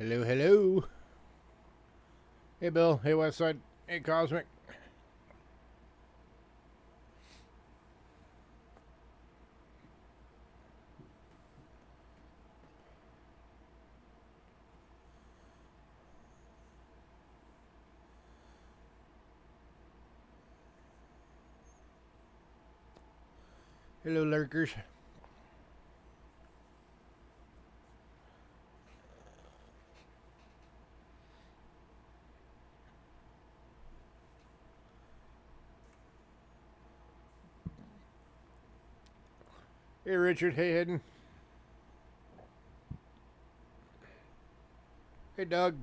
Hello, hello. Hey, Bill. Hey, Westside. Hey, Cosmic. Hello, lurkers. Hey, Richard. Hey, Hidden. Hey, Doug.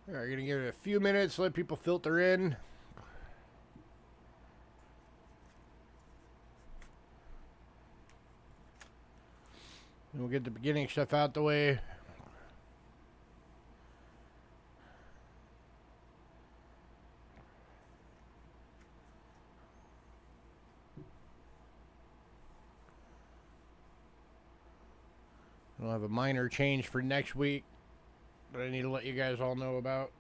Alright, gonna give it a few minutes, let people filter in. And we'll get the beginning stuff out the way. We'll have a minor change for next week that I need to let you guys all know about.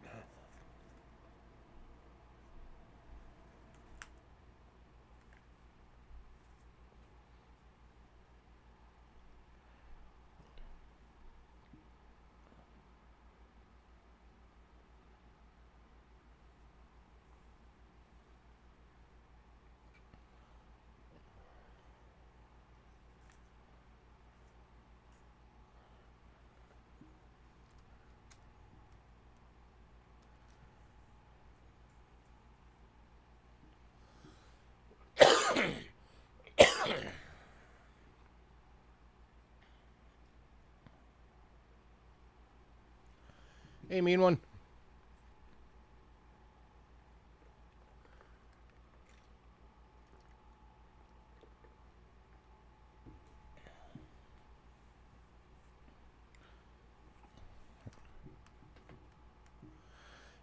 Hey, mean one.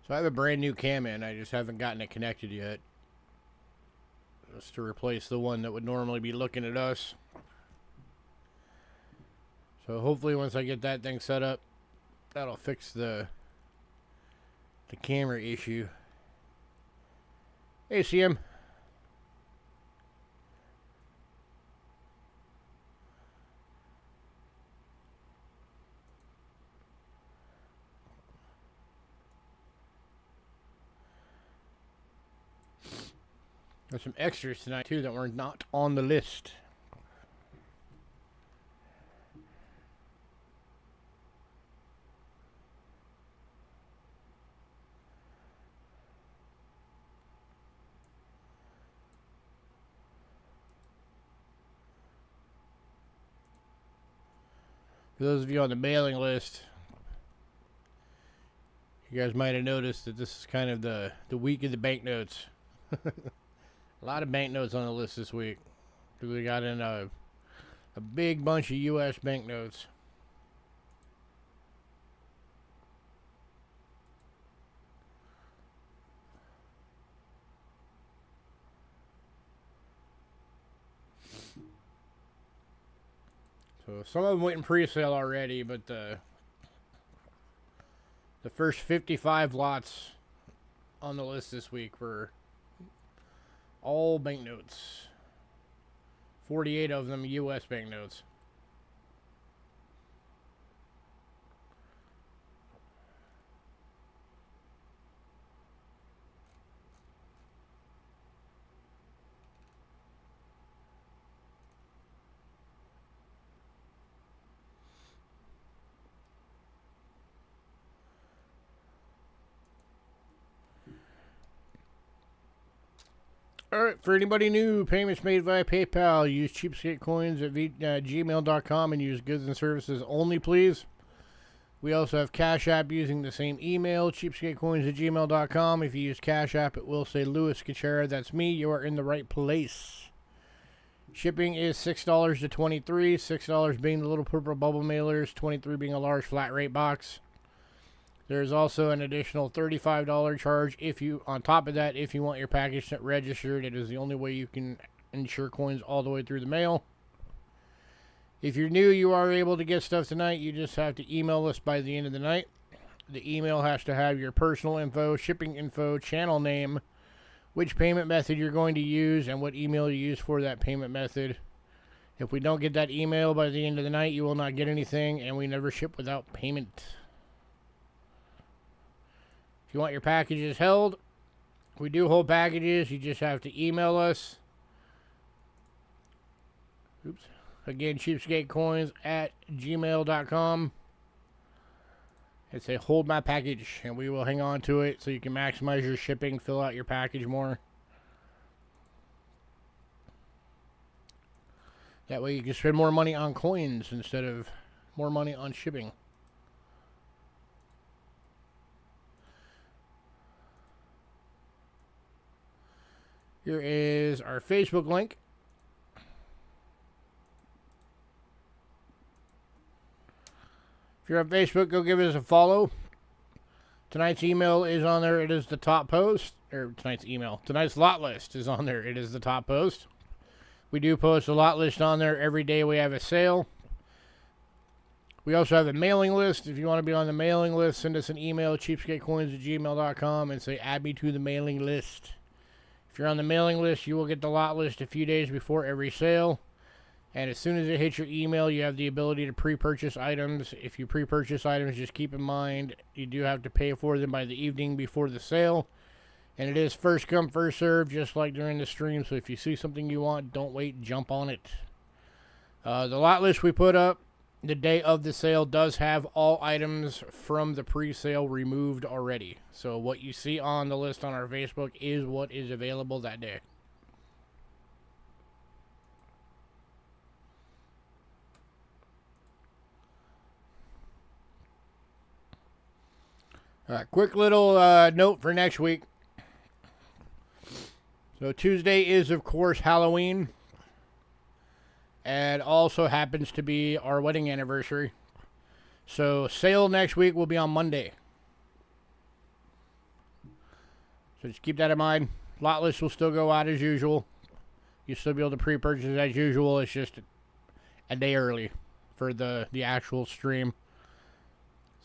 So I have a brand new cam in. I just haven't gotten it connected yet. Just to replace the one that would normally be looking at us. So hopefully once I get that thing set up, that'll fix the camera issue. Hey, CM. There's some extras tonight too that were not on the list. For those of you on the mailing list, you guys might have noticed that this is kind of the week of the banknotes. A lot of banknotes on the list this week. We got in a big bunch of U.S. banknotes. So some of them went in pre-sale already, but the first 55 lots on the list this week were all banknotes. 48 of them U.S. banknotes. Alright, for anybody new, payments made via PayPal. Use Cheapskate Coins at gmail.com and use goods and services only, please. We also have Cash App using the same email, cheapskatecoins at gmail.com. If you use Cash App, it will say Louis Cachera. That's me. You are in the right place. Shipping is $6 to 23, $6 being the little purple bubble mailers, 23 being a large flat rate box. There's also an additional $35 charge if you, on top of that, if you want your package registered. It is the only way you can insure coins all the way through the mail. If you're new, you are able to get stuff tonight. You just have to email us by the end of the night. The email has to have your personal info, shipping info, channel name, which payment method you're going to use, and what email you use for that payment method. If we don't get that email by the end of the night, you will not get anything, and we never ship without payment. If you want your packages held, we do hold packages. You just have to email us. Oops. Again, cheapskatecoins@gmail.com. And say, hold my package, and we will hang on to it so you can maximize your shipping, fill out your package more. That way you can spend more money on coins instead of more money on shipping. Here is our Facebook link. If you're on Facebook, go give us a follow. Tonight's email is on there. It is the top post. Tonight's lot list is on there. It is the top post. We do post a lot list on there every day we have a sale. We also have a mailing list. If you want to be on the mailing list, send us an email, cheapskatecoins@gmail.com, and say, add me to the mailing list. If you're on the mailing list, you will get the lot list a few days before every sale. And as soon as it hits your email, you have the ability to pre-purchase items. If you pre-purchase items, just keep in mind, you do have to pay for them by the evening before the sale. And it is first come, first serve, just like during the stream. So if you see something you want, don't wait, jump on it. The lot list we put up the day of the sale does have all items from the pre-sale removed already. So what you see on the list on our Facebook is what is available that day. Quick little note for next week. So Tuesday is, of course, Halloween. And also happens to be our wedding anniversary. So sale next week will be on Monday. So just keep that in mind. Lot list will still go out as usual. You'll still be able to pre-purchase as usual. It's just a day early for the actual stream.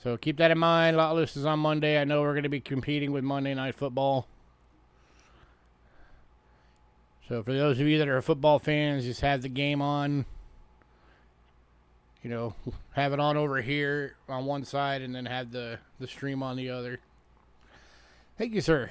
So keep that in mind. Lot list is on Monday. I know we're going to be competing with Monday Night Football. So for those of you that are football fans, just have the game on. You know, have it on over here on one side and then have the stream on the other. Thank you, sir.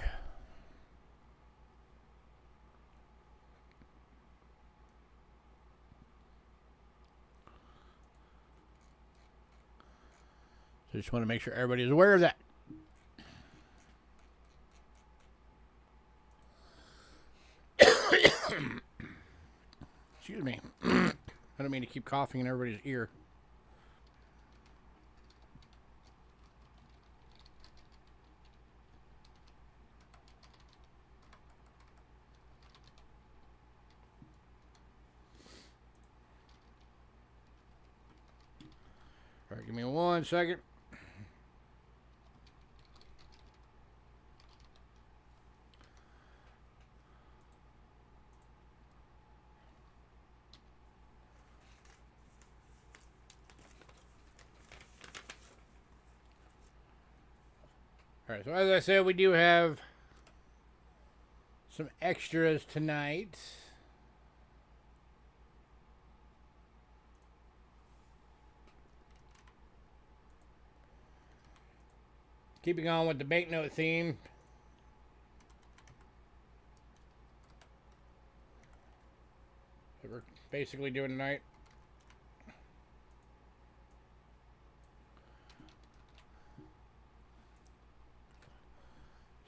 So just want to make sure everybody's aware of that. Excuse me. I don't mean to keep coughing in everybody's ear. All right, give me 1 second. All right, so as I said, we do have some extras tonight. Keeping on with the banknote theme. That we're basically doing tonight.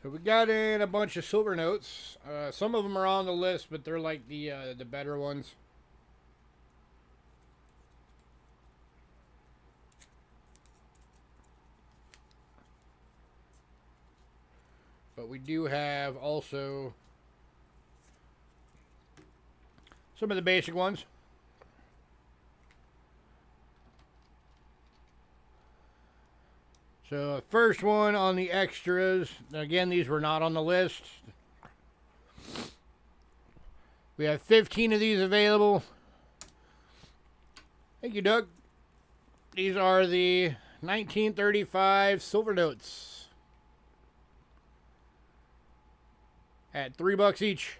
So we got in a bunch of silver notes. Some of them are on the list, but they're like the better ones. But we do have also Some of the basic ones. So first one on the extras. Again, these were not on the list. We have 15 of these available. Thank you, Doug. These are the 1935 silver notes at $3 each.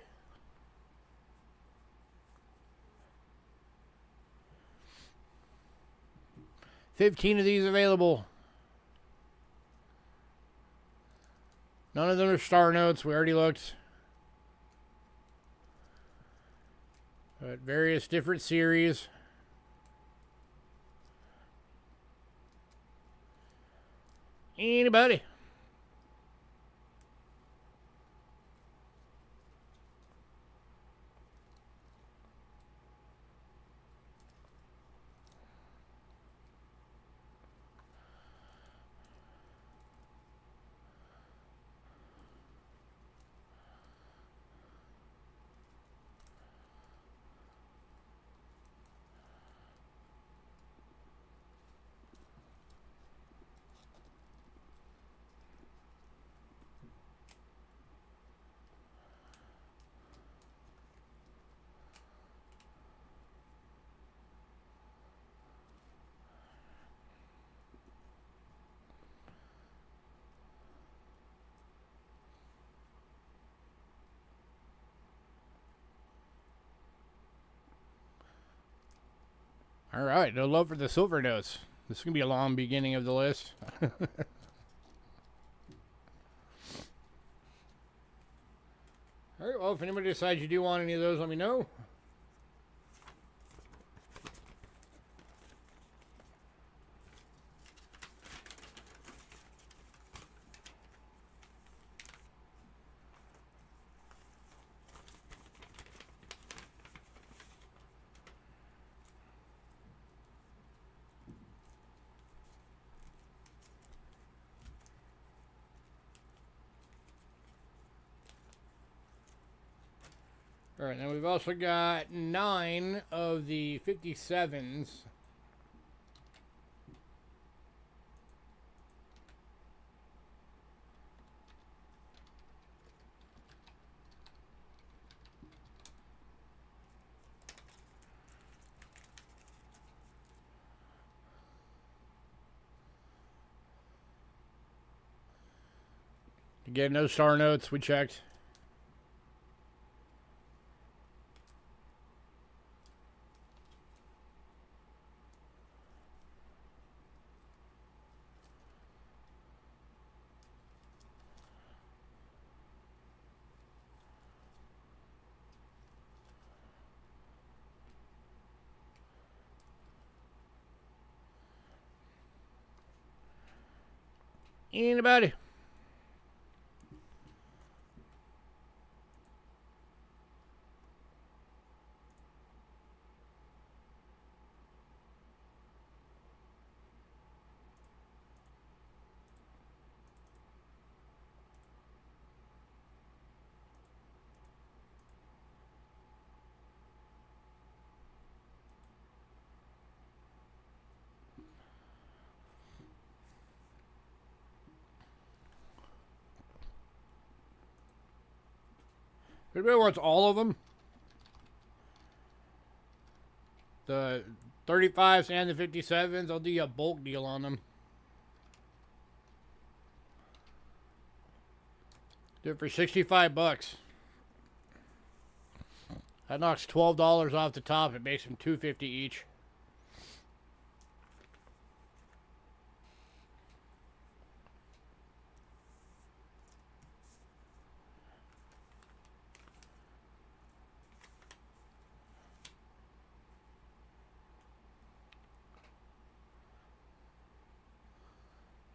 $15 of these available. None of them are star notes. We already looked. But various different series. Anybody? All right, no love for the silver notes. This is going to be a long beginning of the list. All right, well, if anybody decides you do want any of those, let me know. All right, now we've also got 9 of the 57s. Again, no star notes. We checked. Anybody? Anybody wants all of them? The 35s and the 57s, I'll do you a bulk deal on them. Do it for $65. That knocks $12 off the top. It makes them $2.50 each.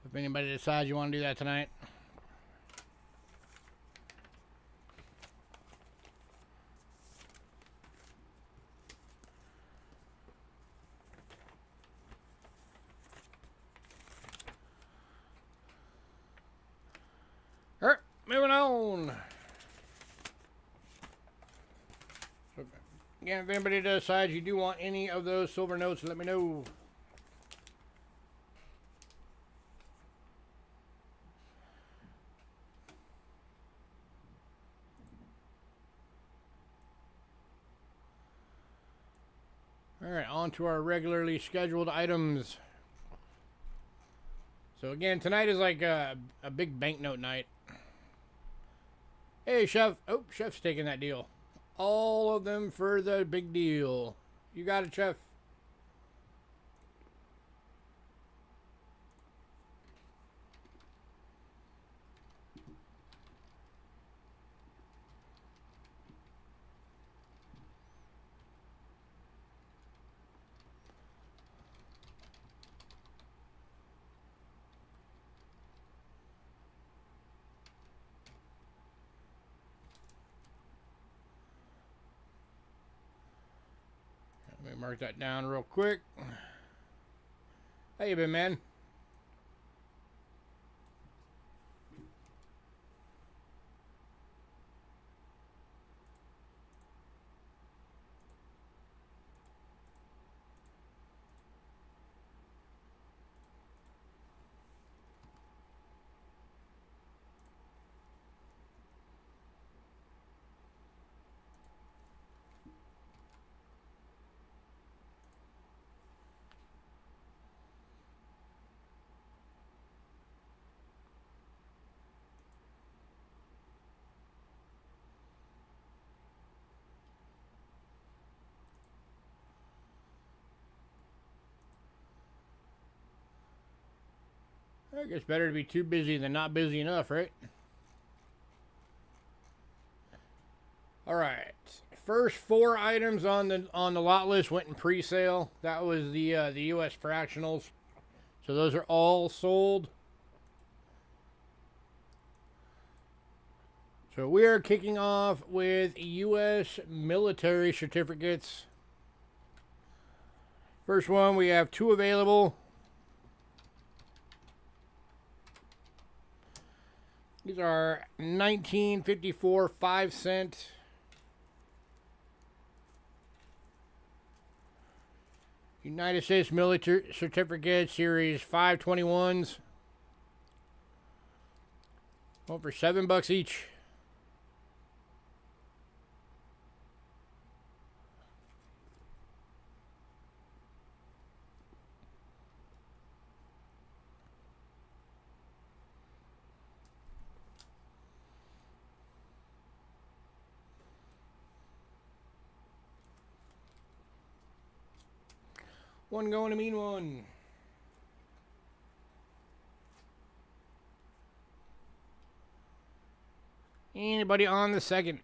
If anybody decides you want to do that tonight. All right, moving on. Again, if anybody decides you do want any of those silver notes, let me know. Alright, on to our regularly scheduled items. So again, tonight is like a big banknote night. Hey, Chef. Oh, Chef's taking that deal. All of them for the big deal. You got it, Chef. Let me mark that down real quick. How you been, man? I guess better to be too busy than not busy enough, right? All right. First 4 items on the lot list went in pre-sale. That was the U.S. fractionals. So those are all sold. So we are kicking off with U.S. military certificates. First one, we have 2 available. These are 1954 5-cent. United States Military Certificate Series 521s. Well, for $7 each. One going to mean one. Anybody on the second?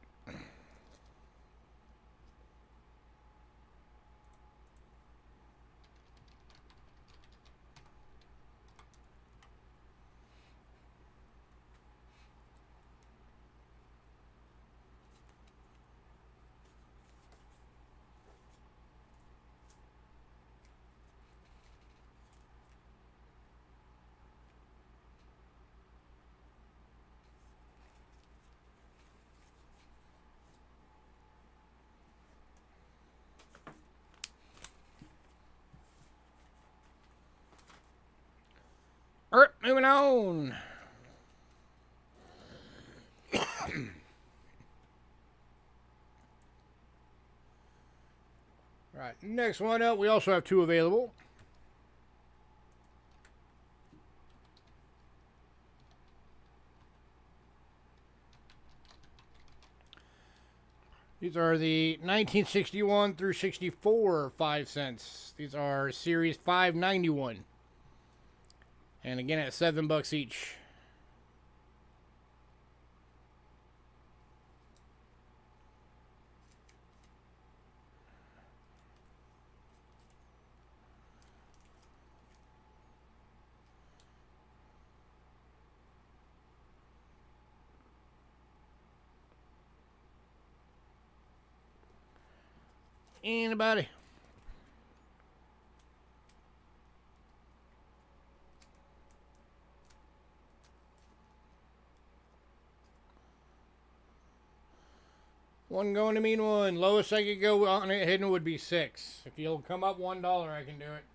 Alright, moving on. Alright, next one up, we also have 2 available. These are the 1961 through 64 5 cents. These are Series 591. And again at $7 each. Anybody? One going to mean one. Lowest I could go on it hidden would be 6. If you'll come up $1, I can do it.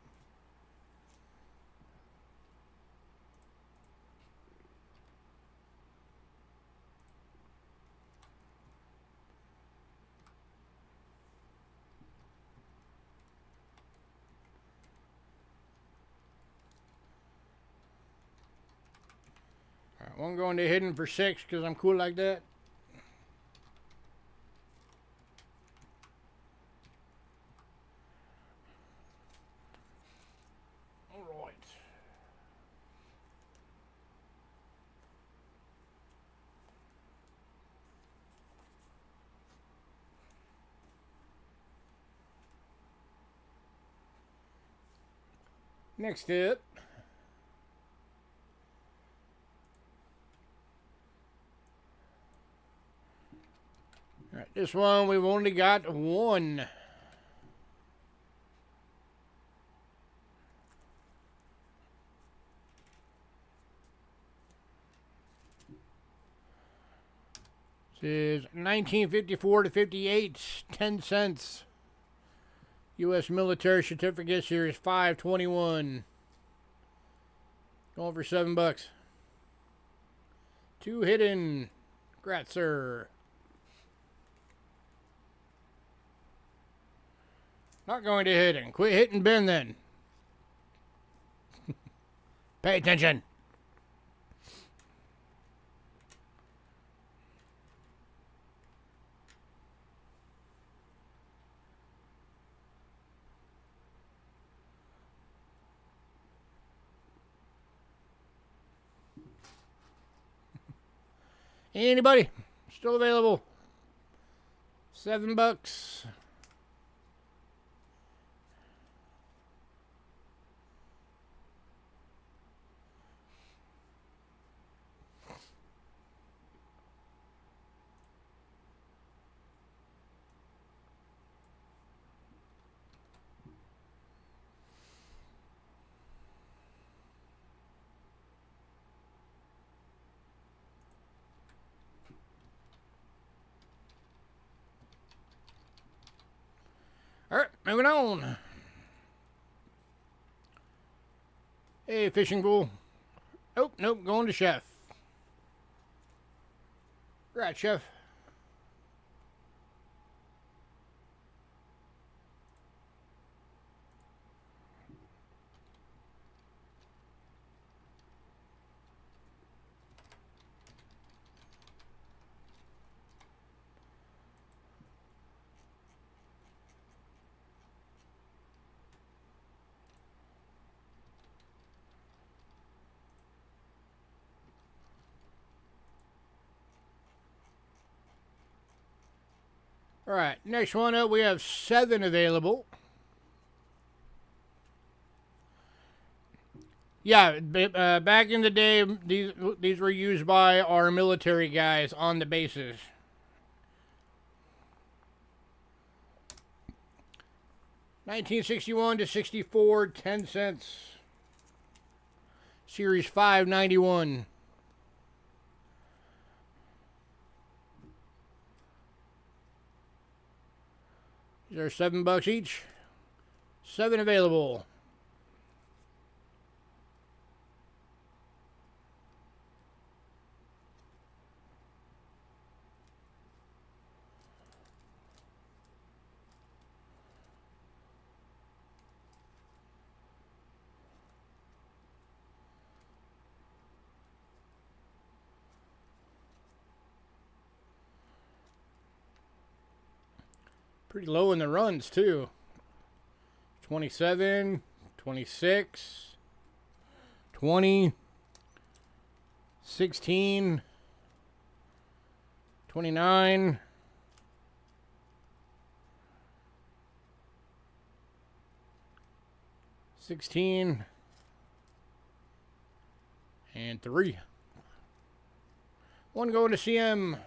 Alright, one going to hidden for 6 because I'm cool like that. Alright. Next up. Alright, this one we've only got one. This is 1954 to 58, 10 cents. U.S. Military Certificate Series 521. Going for $7. 2 hidden. Congrats, sir. Not going to hidden. Quit hitting bin then. Pay attention. Anybody? Still available. $7. Alright, moving on. Hey, fishing pool. Oh, nope, going to Chef. Right, Chef. Alright, next one up, we have 7 available. Yeah, back in the day, these were used by our military guys on the bases. $1961 to 64, 10 cents. Series 591. These are $7 each. 7 available. Pretty low in the runs, too. 27, 26, 20, 16, 29, 16, and 3. One going to CM.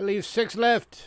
That leaves 6 left.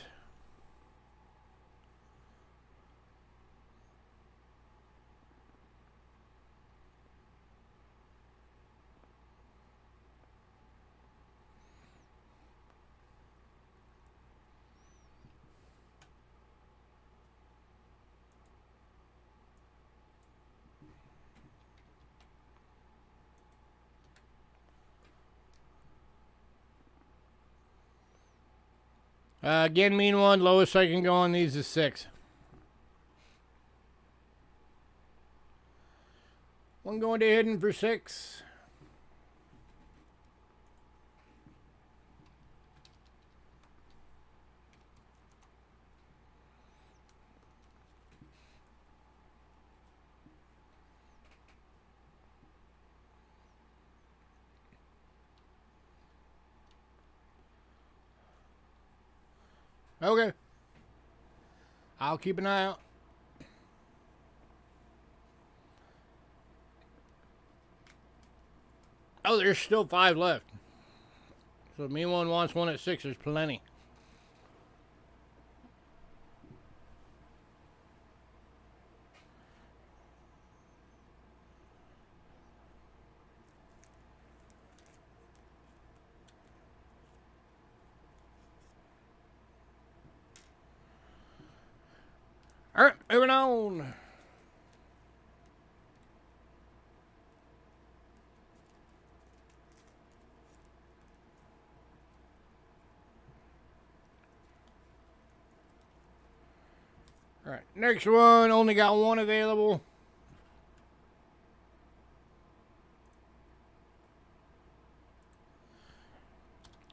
Again, mean one. Lowest I can go on these is 6. One going to hidden for 6. Okay. I'll keep an eye out. Oh, there's still 5 left. So if me one wants one at 6, there's plenty. Alright, moving on. Alright, next one, only got 1 available.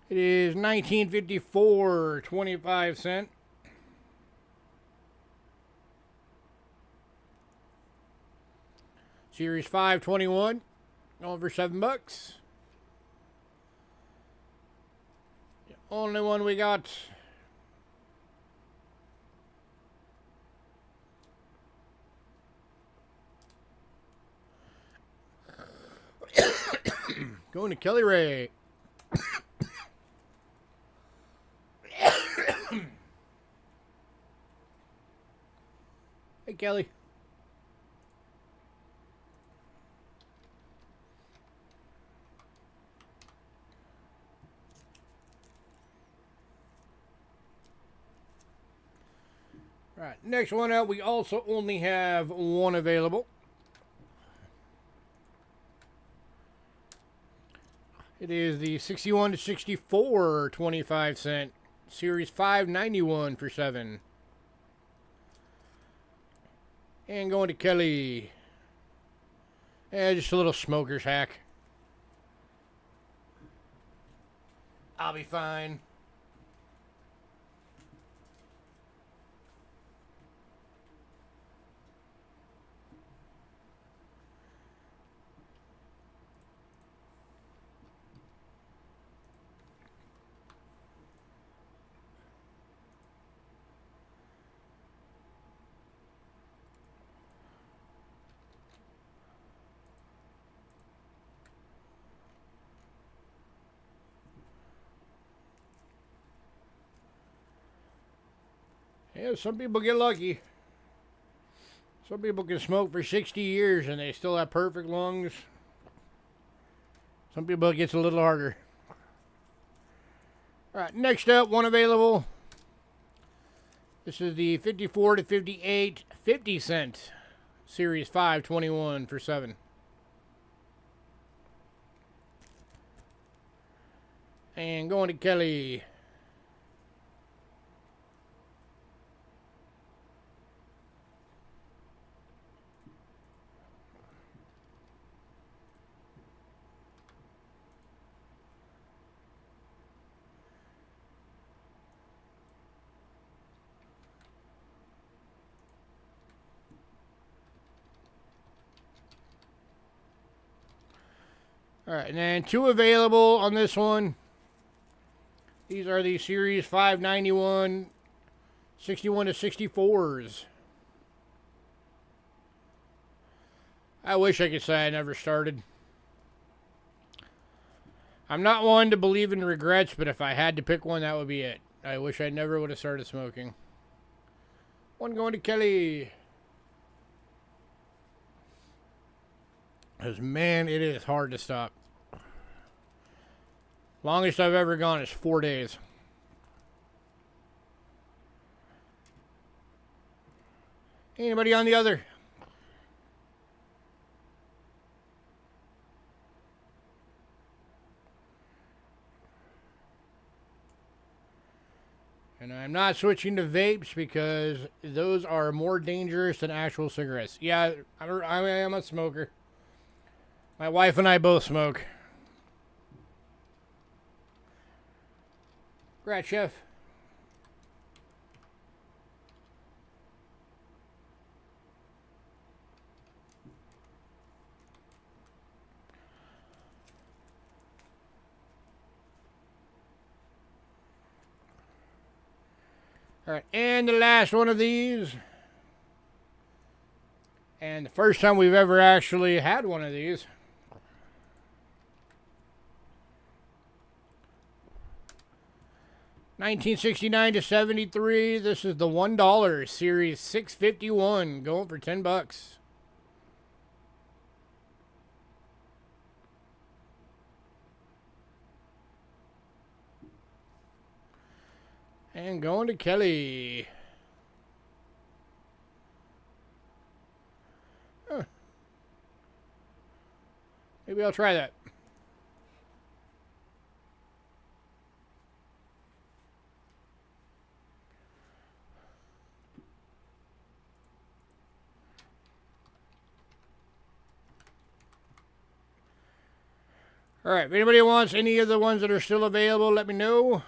It is 1954, 25 cents. Series 521, going for $7. The only one we got. Going to Kelly Ray. Hey, Kelly. Right, next one out, we also only have 1 available. It is the 61 to 64, 25 cent. Series 591 for 7. And going to Kelly. Just a little smoker's hack. I'll be fine. Yeah, some people get lucky. Some people can smoke for 60 years and they still have perfect lungs. Some people it gets a little harder. Alright, next up, 1 available. This is the 54 to 58, 50 cent. Series 521 for 7. And going to Kelly. Alright, and then 2 available on this one. These are the Series 591, 61 to 64s. I wish I could say I never started. I'm not one to believe in regrets, but if I had to pick one, that would be it. I wish I never would have started smoking. One going to Kelly. Because, man, it is hard to stop. Longest I've ever gone is 4 days. Anybody on the other? And I'm not switching to vapes because those are more dangerous than actual cigarettes. Yeah, I am a smoker. My wife and I both smoke. Grat Chef. All right, and the last one of these. And the first time we've ever actually had one of these. $1969 to 73. This is the $1 Series 651, going for $10. And going to Kelly. Huh. Maybe I'll try that. All right, if anybody wants any of the ones that are still available, let me know.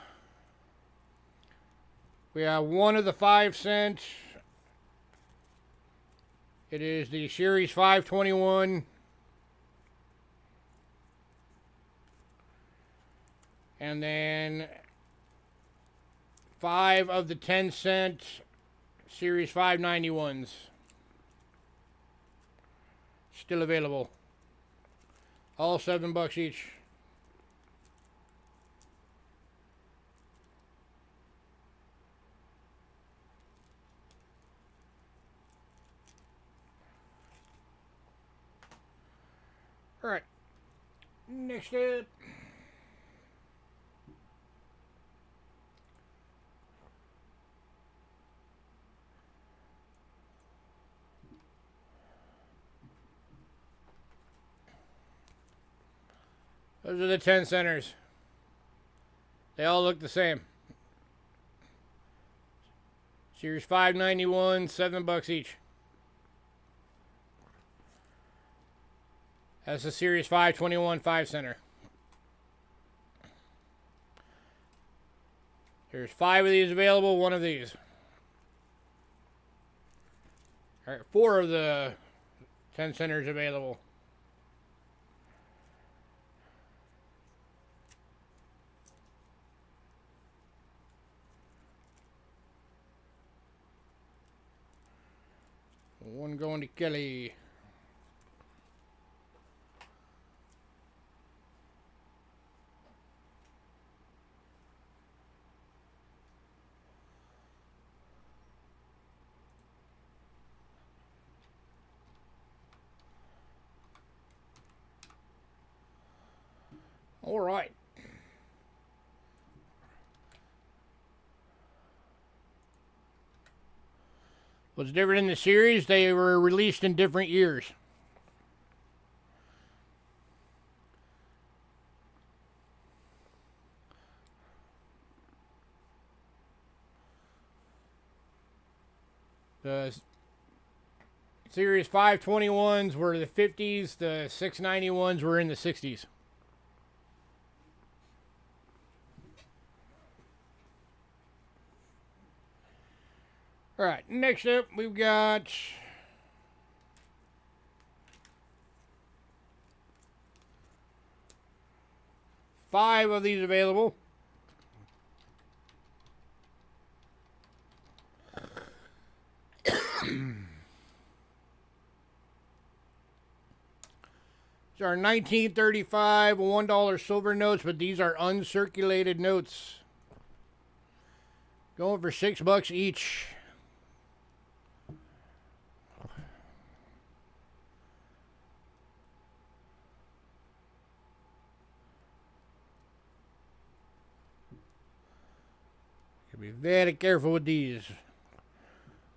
We have one of the 5 cent. It is the Series 521. And then 5 of the 10 cent Series 591s. Still available. All $7 each. All right. Next up. Those are the 10 centers. They all look the same. Series 591, $7 each. That's the Series 521 5 center. There's 5 of these available, 1 of these. All right, 4 of the 10 centers available. One going to Kelly. All right. What's different in the series, they were released in different years. The Series 521s were the 50s, the 691s were in the 60s. All right, next up we've got five of these available. These are 1935 $1 silver notes, but these are uncirculated notes. Going for $6 each. Be very careful with these.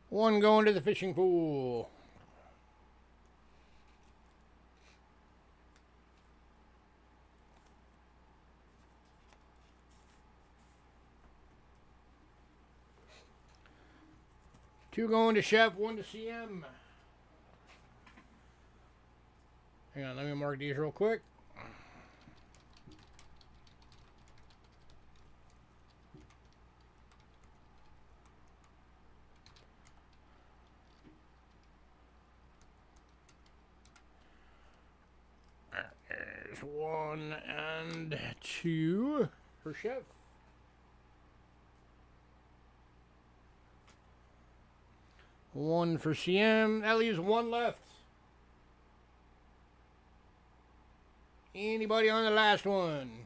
One going to the fishing pool. Two going to Chef, one to CM. Hang on, let me mark these real quick. There's 1 and 2 for Chef. One for CM. That leaves one left. Anybody on the last one?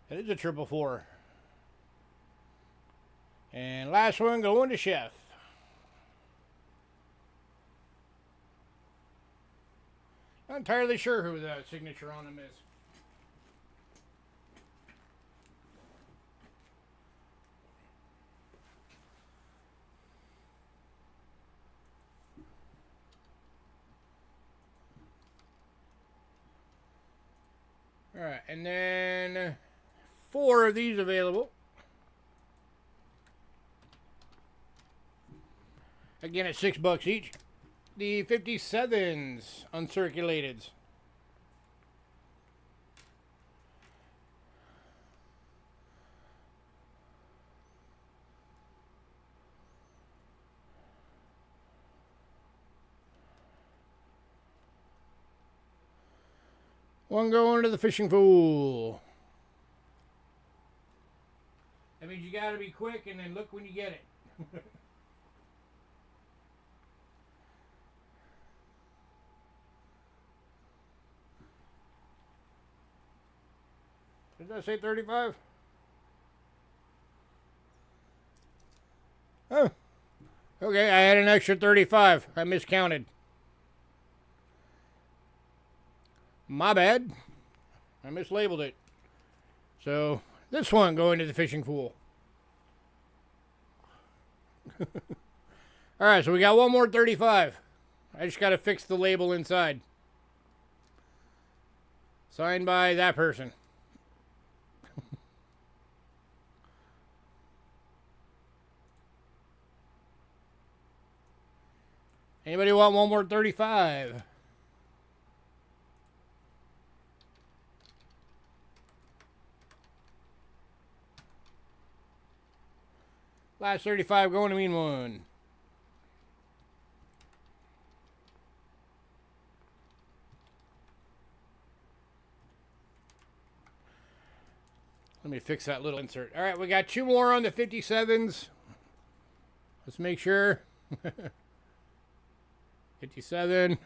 That is a 444. And last one going to Chef. Not entirely sure who the signature on him is. Alright, and then 4 of these available. Again at $6 each. The 57s uncirculated. One going to the fishing pool. That means you gotta be quick and then look when you get it. Did that say 35? Oh. Okay, I had an extra 35. I miscounted. My bad. I mislabeled it. So, this one going to the fishing pool. Alright, so we got one more 35. I just got to fix the label inside. Signed by that person. Anybody want one more 35? Last 35 going to mean one. Let me fix that little insert. All right, we got 2 more on the 57s. Let's make sure. 57.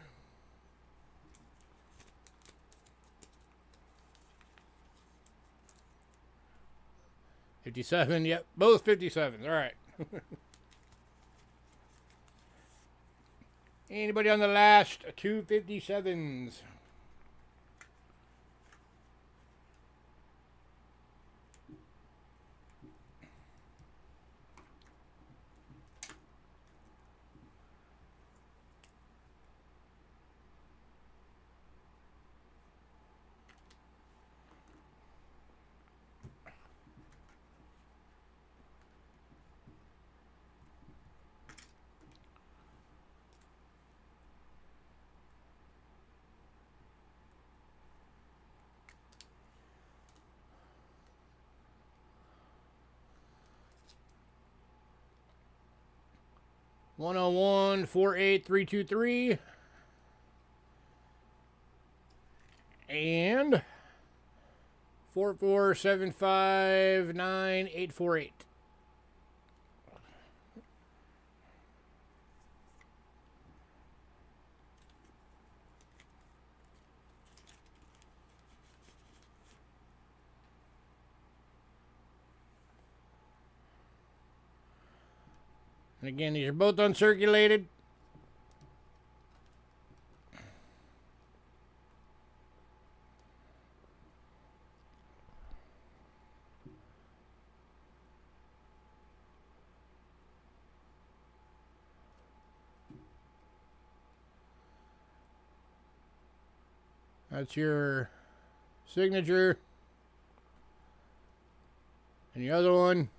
$57, yep, both 57s. All right. Anybody on the last 2 57s? $101 48323 and 44759 848. And again, these are both uncirculated. That's your signature. And the other one,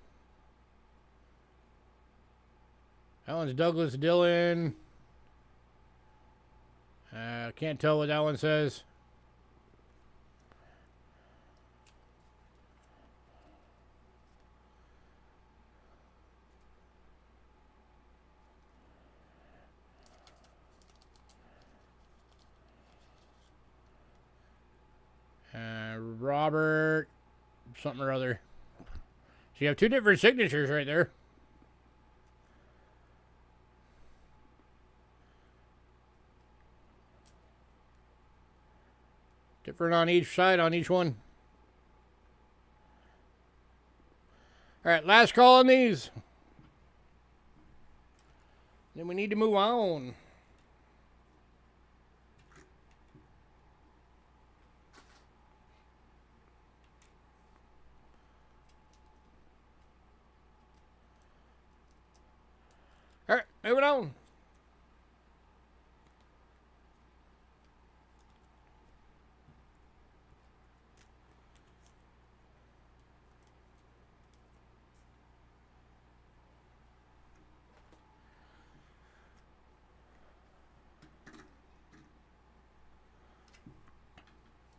that one's Douglas Dillon. Can't tell what that one says. Robert something or other. So you have two different signatures right there. Different on each side, on each one. All right, last call on these. Then we need to move on. All right, moving on.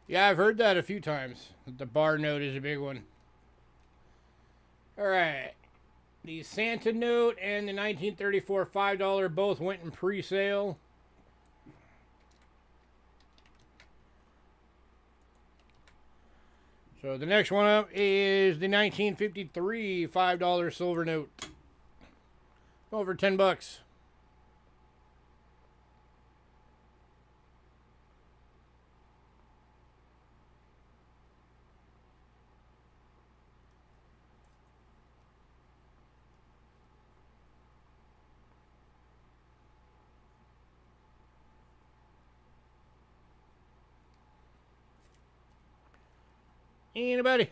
Yeah, I've heard that a few times. The bar note is a big one. All right. The Santa note and the 1934 $5 both went in pre-sale. So the next one up is the 1953 $5 silver note. Over 10 bucks. Anybody?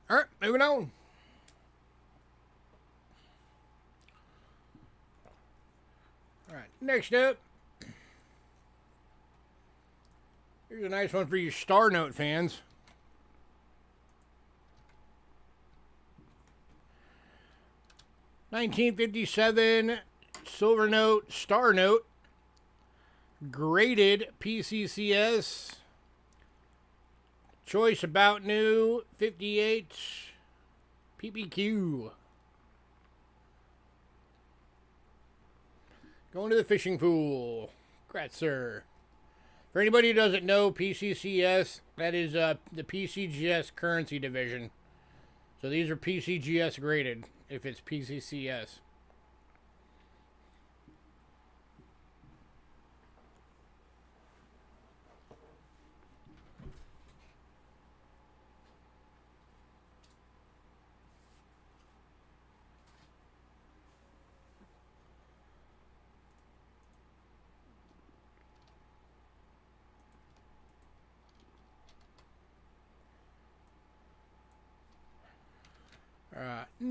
All right, moving on. All right, next up. Here's a nice one for you Star Note fans. $1957 silver note, Star Note, graded PCCS. Choice about new 58 PPQ. Going to the fishing pool. Congrats, sir. For anybody who doesn't know, PCCS, that is the PCGS currency division. So these are PCGS graded if it's PCCS.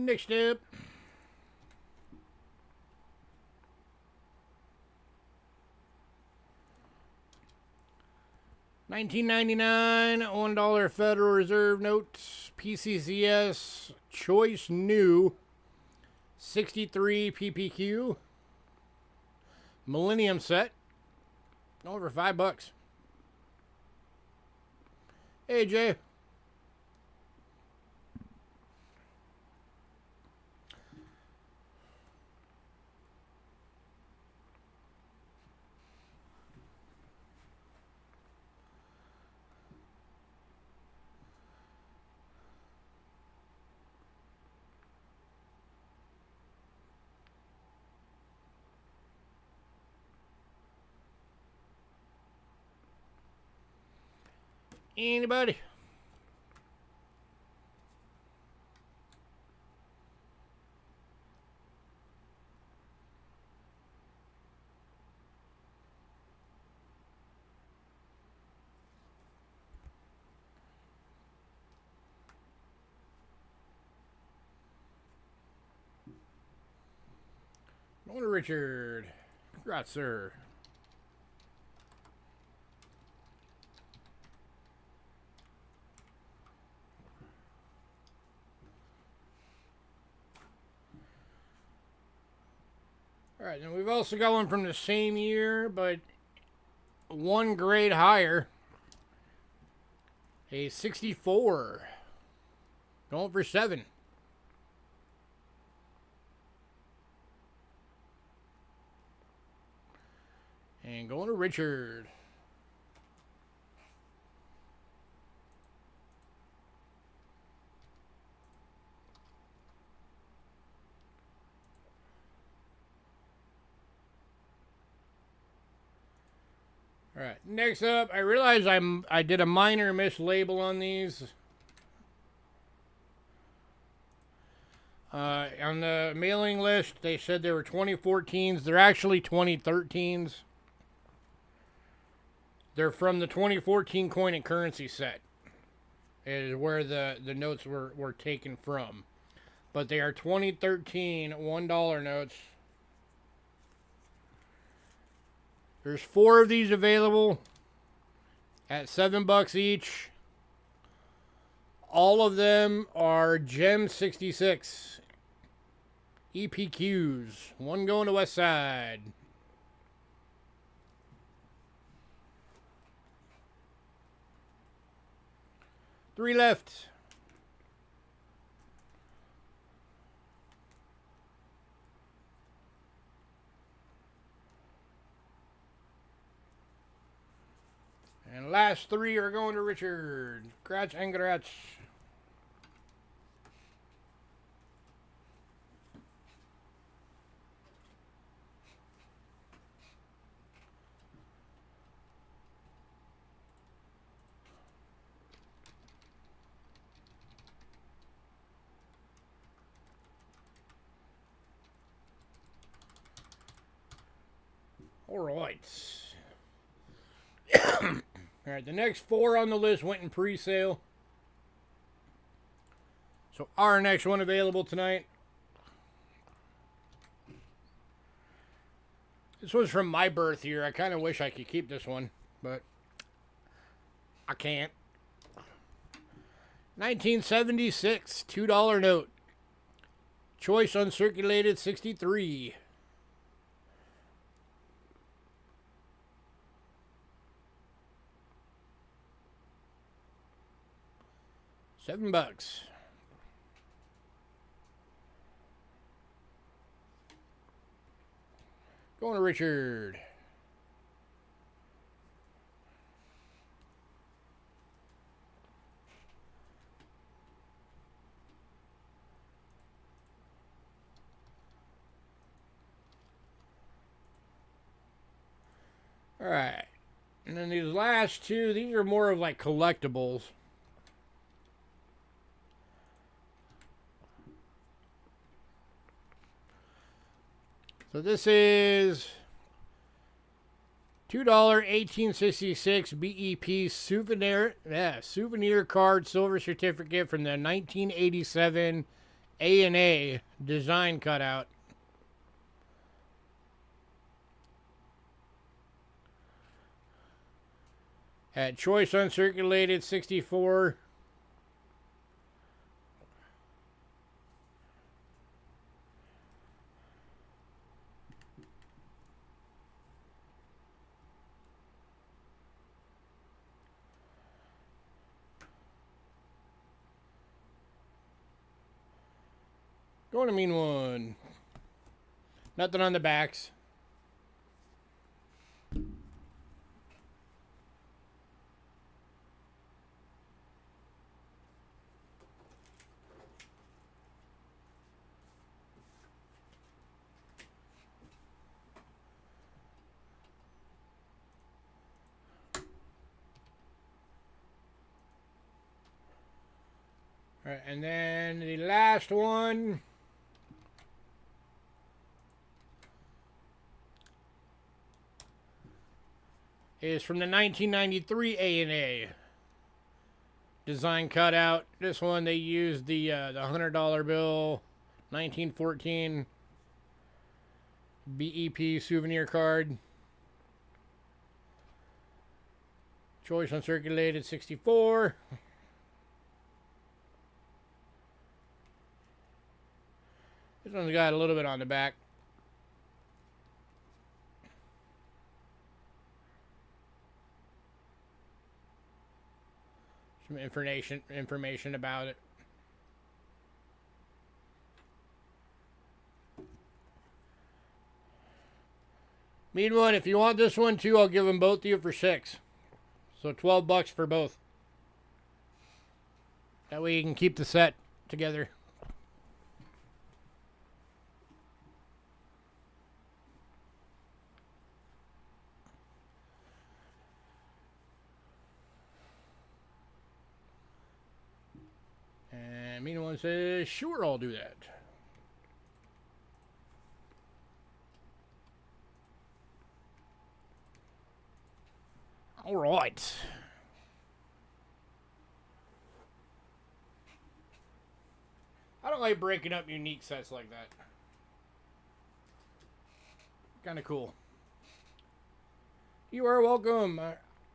Next up. $19.99 $1 Federal Reserve notes, PCCS Choice New 63 PPQ Millennium set, over $5. Hey Jay. Anybody? Morning, Richard. Congrats, sir. All right, and we've also got one from the same year, but one grade higher. A 64. Going for 7. And going to Richard. All right, next up, I realize I did a minor mislabel on these. On the mailing list, they said they were 2014s. They're actually 2013s. They're from the 2014 coin and currency set, is where the notes were taken from. But they are 2013 $1 notes. There's 4 of these available at $7 each. All of them are Gem 66 EPQs. One going to West Side. Three left. And last 3 are going to Richard. Congrats and congrats. All right. All right, the next 4 on the list went in pre-sale. So our next one available tonight. This was from my birth year. I kind of wish I could keep this one, but I can't. 1976 $2 note. Choice uncirculated 63. $7. Going to Richard. All right. And then these last 2, these are more of like collectibles. So this is $2 1866 BEP souvenir card silver certificate from the 1987 A&A design cutout. Had choice uncirculated 64. Going to mean one. Nothing on the backs. All right, and then the last one is from the 1993 A&A design cutout. This one they used the $100 bill, 1914 BEP souvenir card. Choice uncirculated 64. This one's got a little bit on the back. Some information about it. Mean one, if you want this one too, I'll give them both to you for $6. So $12 for both. That way you can keep the set together. And mean one says, sure, I'll do that. All right. I don't like breaking up unique sets like that. Kind of cool. You are welcome.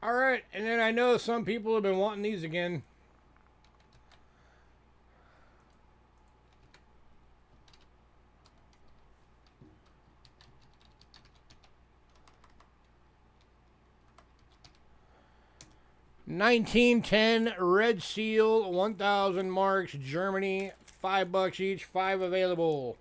All right, and then I know some people have been wanting these again. $1910 Red Seal, 1,000 marks, Germany, $5 each, 5 available.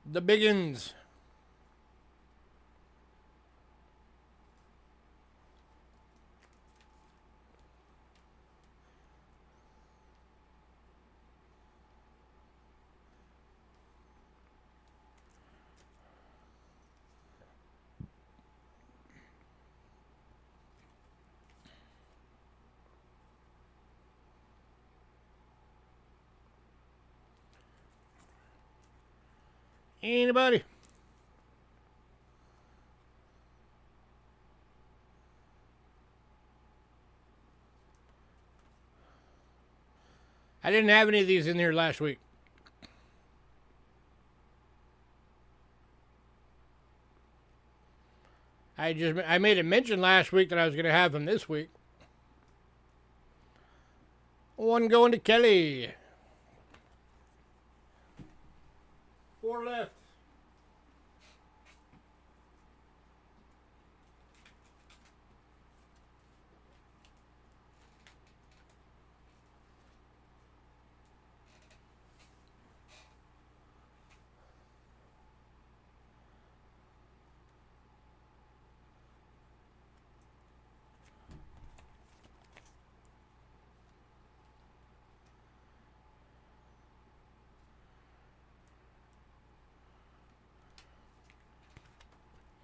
The Biggins. Anybody? I didn't have any of these in here last week. I made a mention last week that I was going to have them this week. One going to Kelly. 4 left.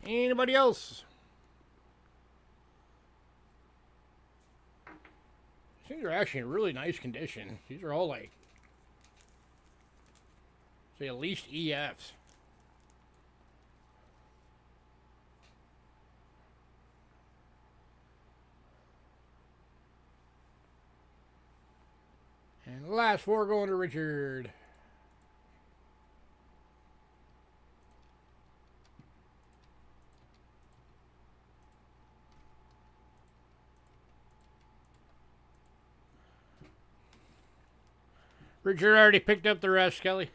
Anybody else? These are actually in really nice condition. These are all like, say, at least EFs. And the last 4 going to Richard. Richard already picked up the rest, Kelly.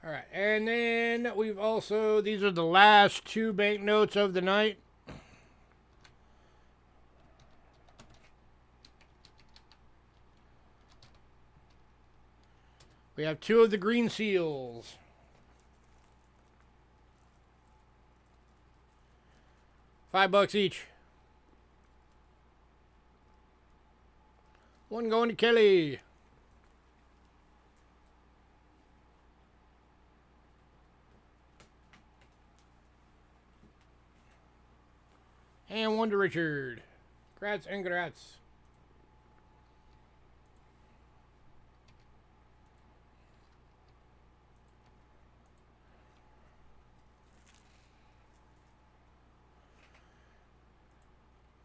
All right, and then we've also, these are the last 2 banknotes of the night. We have 2 of the green seals. $5 each. 1 going to Kelly. And 1 to Richard. Grats and grats.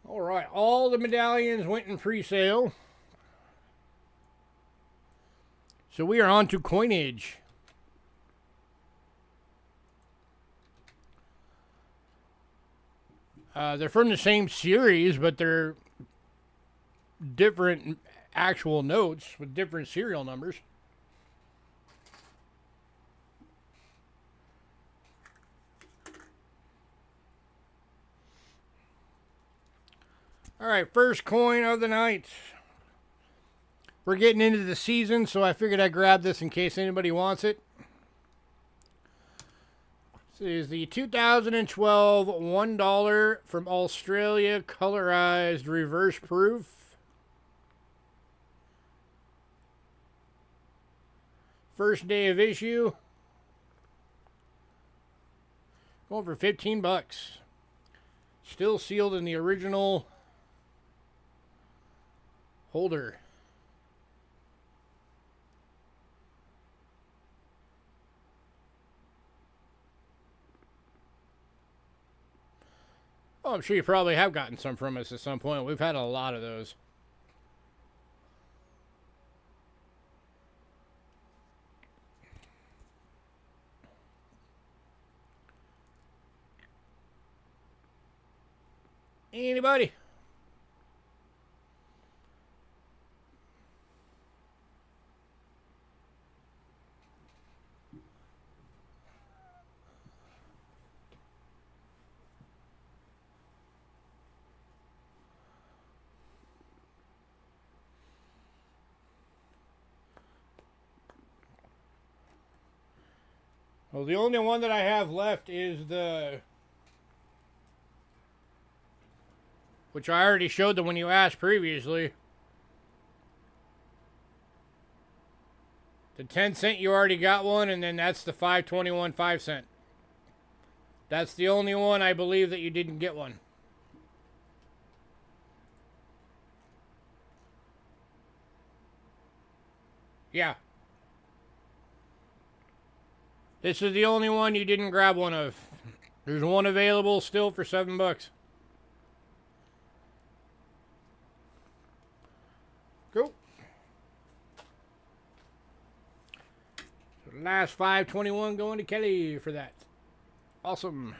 All right, all the medallions went in pre-sale. So we are on to coinage. They're from the same series, but they're different actual notes with different serial numbers. All right, first coin of the night. We're getting into the season, so I figured I'd grab this in case anybody wants it. This is the 2012 $1 from Australia colorized reverse proof. First day of issue. Going for $15. Still sealed in the original holder. Oh, I'm sure you probably have gotten some from us at some point. We've had a lot of those. Anybody? Well, the only one that I have left is the... which I already showed them when you asked previously. The 10 cent, you already got one, and then that's the 5.21 5 cent. That's the only one I believe that you didn't get one. Yeah. This is the only one you didn't grab one of. There's one available still for $7. Go. So the last 5.21 going to Kelly for that. Awesome.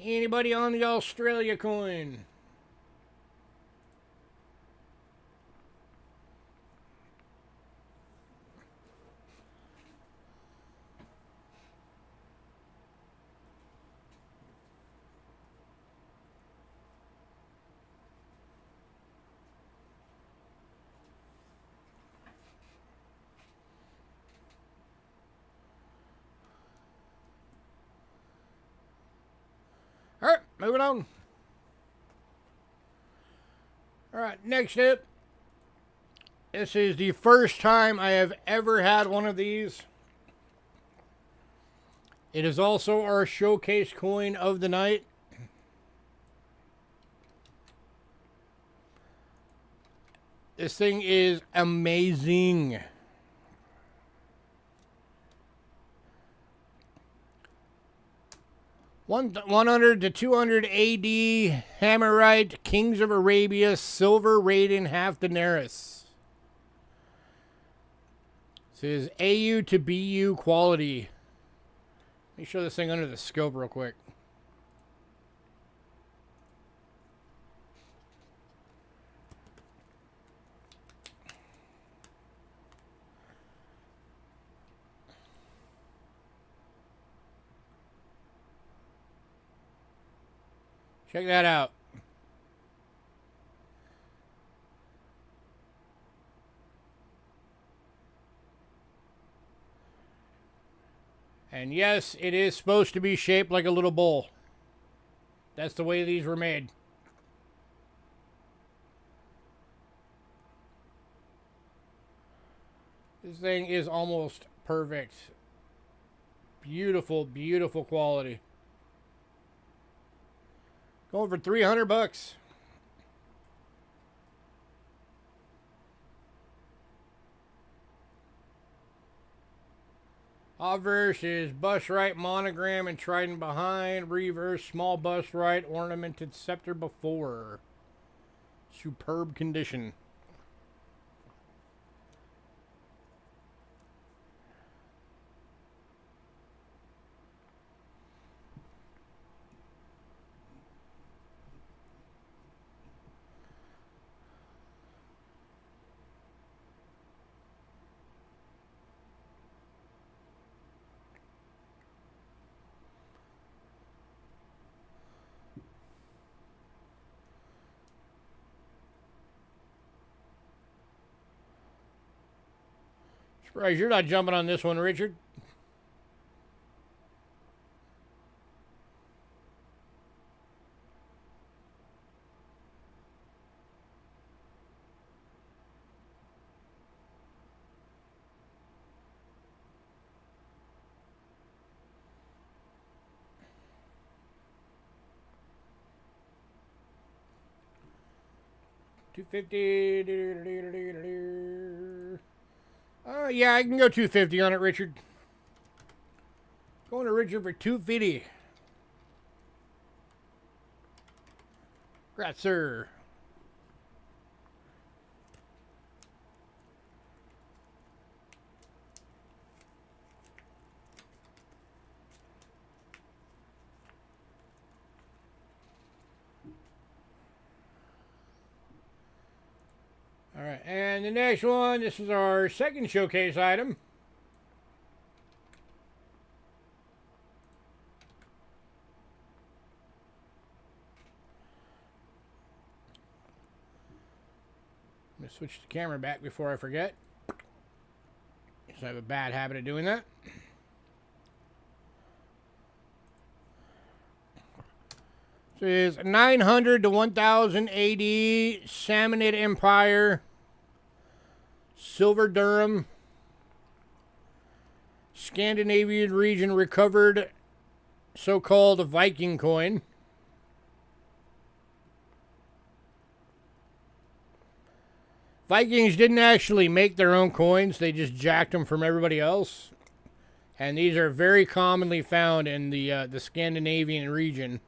Anybody on the Australia coin? All right, moving on. All right, next up. This is the first time I have ever had one of these. It is also our showcase coin of the night. This thing is amazing. One 100 to 200 AD, Hammerite, Kings of Arabia, silver rating, half denarius. This is AU to BU quality. Let me show this thing under the scope real quick. Check that out. And yes, it is supposed to be shaped like a little bowl. That's the way these were made. This thing is almost perfect. Beautiful, beautiful quality. Going for 300 bucks. Obverse is bust right monogram and trident behind. Reverse small bust right ornamented scepter before. Superb condition. Surprised you're not jumping on this one, Richard. $250. Yeah, I can go 250 on it, Richard. Going to Richard for 250. Congrats, sir. All right, and the next one, this is our second showcase item. I'm going to switch the camera back before I forget. So I have a bad habit of doing that. This is 900 to 1000 AD, Samonid Empire, Silver Durham, Scandinavian region recovered so-called Viking coin. Vikings didn't actually make their own coins, they just jacked them from everybody else. And these are very commonly found in the Scandinavian region.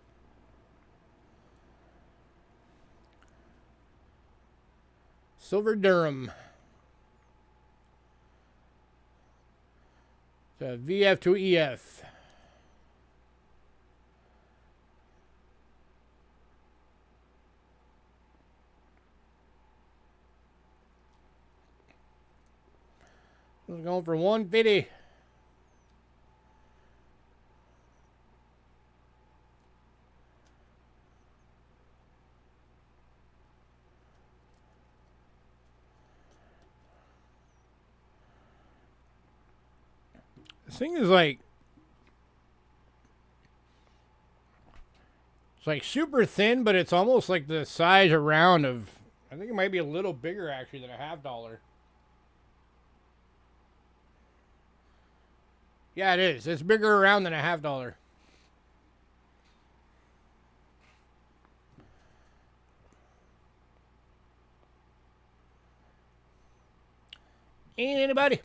Silver Durham. So VF to EF. We're going for 150. This thing is like, it's like super thin, but it's almost like the size around of, I think it might be a little bigger actually than a $50. Yeah, it is. It's bigger around than a $50. Anybody?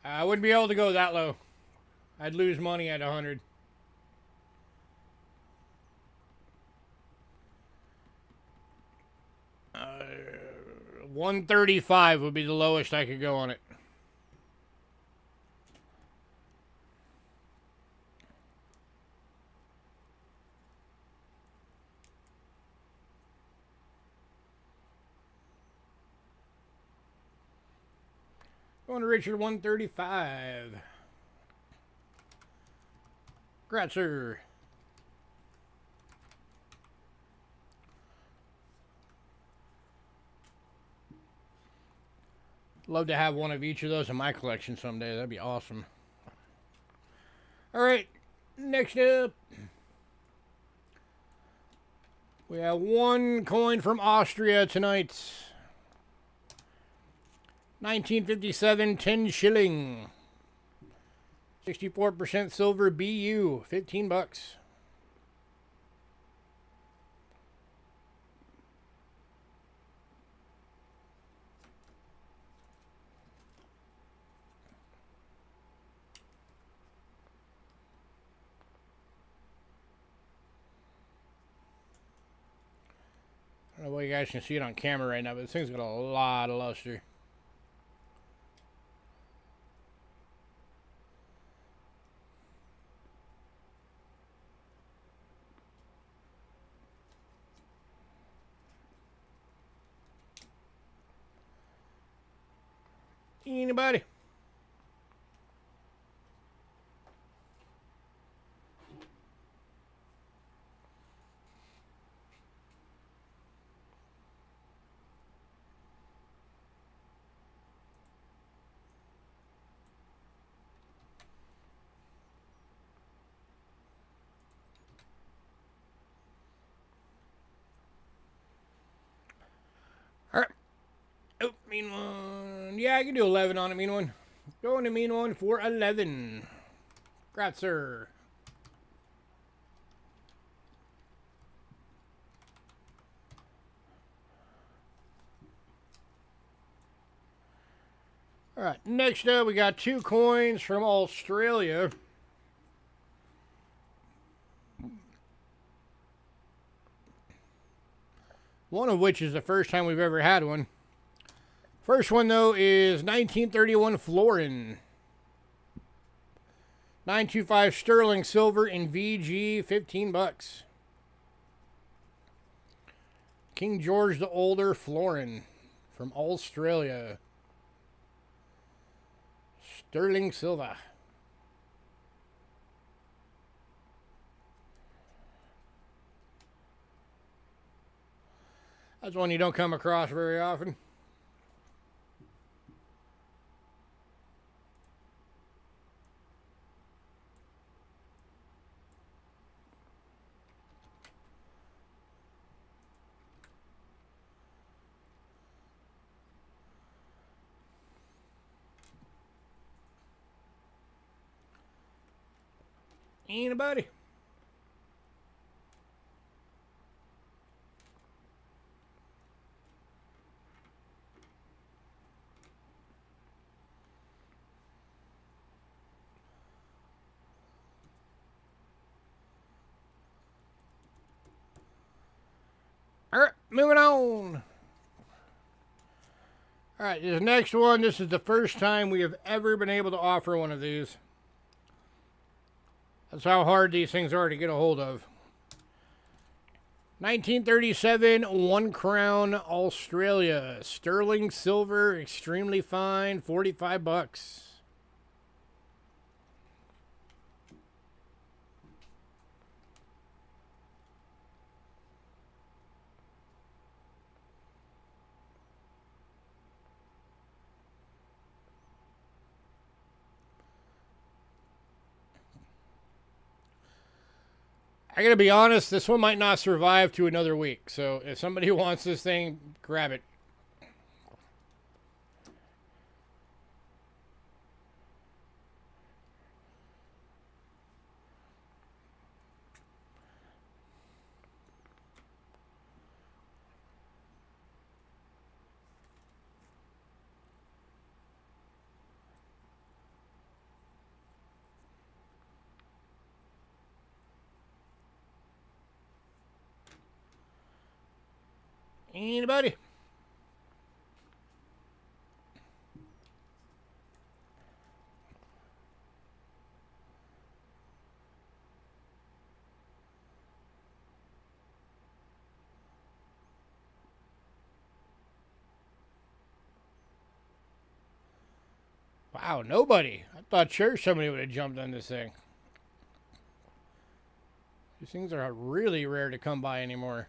I wouldn't be able to go that low. I'd lose money at 100. 135 would be the lowest I could go on it. Going to Richard, 135. Gratzer. Love to have one of each of those in my collection someday. That'd be awesome. All right, next up, we have one coin from Austria tonight. 1957, 10 shilling. 64% silver BU, 15 bucks. I don't know why you guys can see it on camera right now, but this thing's got a lot of luster. Anybody? All right. Oh, mean one. Yeah, I can do 11 on it, mean one. Going to mean one for 11. Gratzer. All right, next up we got two coins from Australia. One of which is the first time we've ever had one. First one, though, is 1931 florin. 925 sterling silver in VG, 15 bucks. King George the Older florin from Australia. Sterling silver. That's one you don't come across very often. Anybody? All right, moving on. All right, this next one, this is the first time we have ever been able to offer one of these. That's how hard these things are to get a hold of. 1937, 1 crown, Australia. Sterling silver, extremely fine, 45 bucks. I gotta be honest, this one might not survive to another week. So if somebody wants this thing, grab it. Anybody? Wow, nobody. I thought sure somebody would have jumped on this thing. These things are really rare to come by anymore.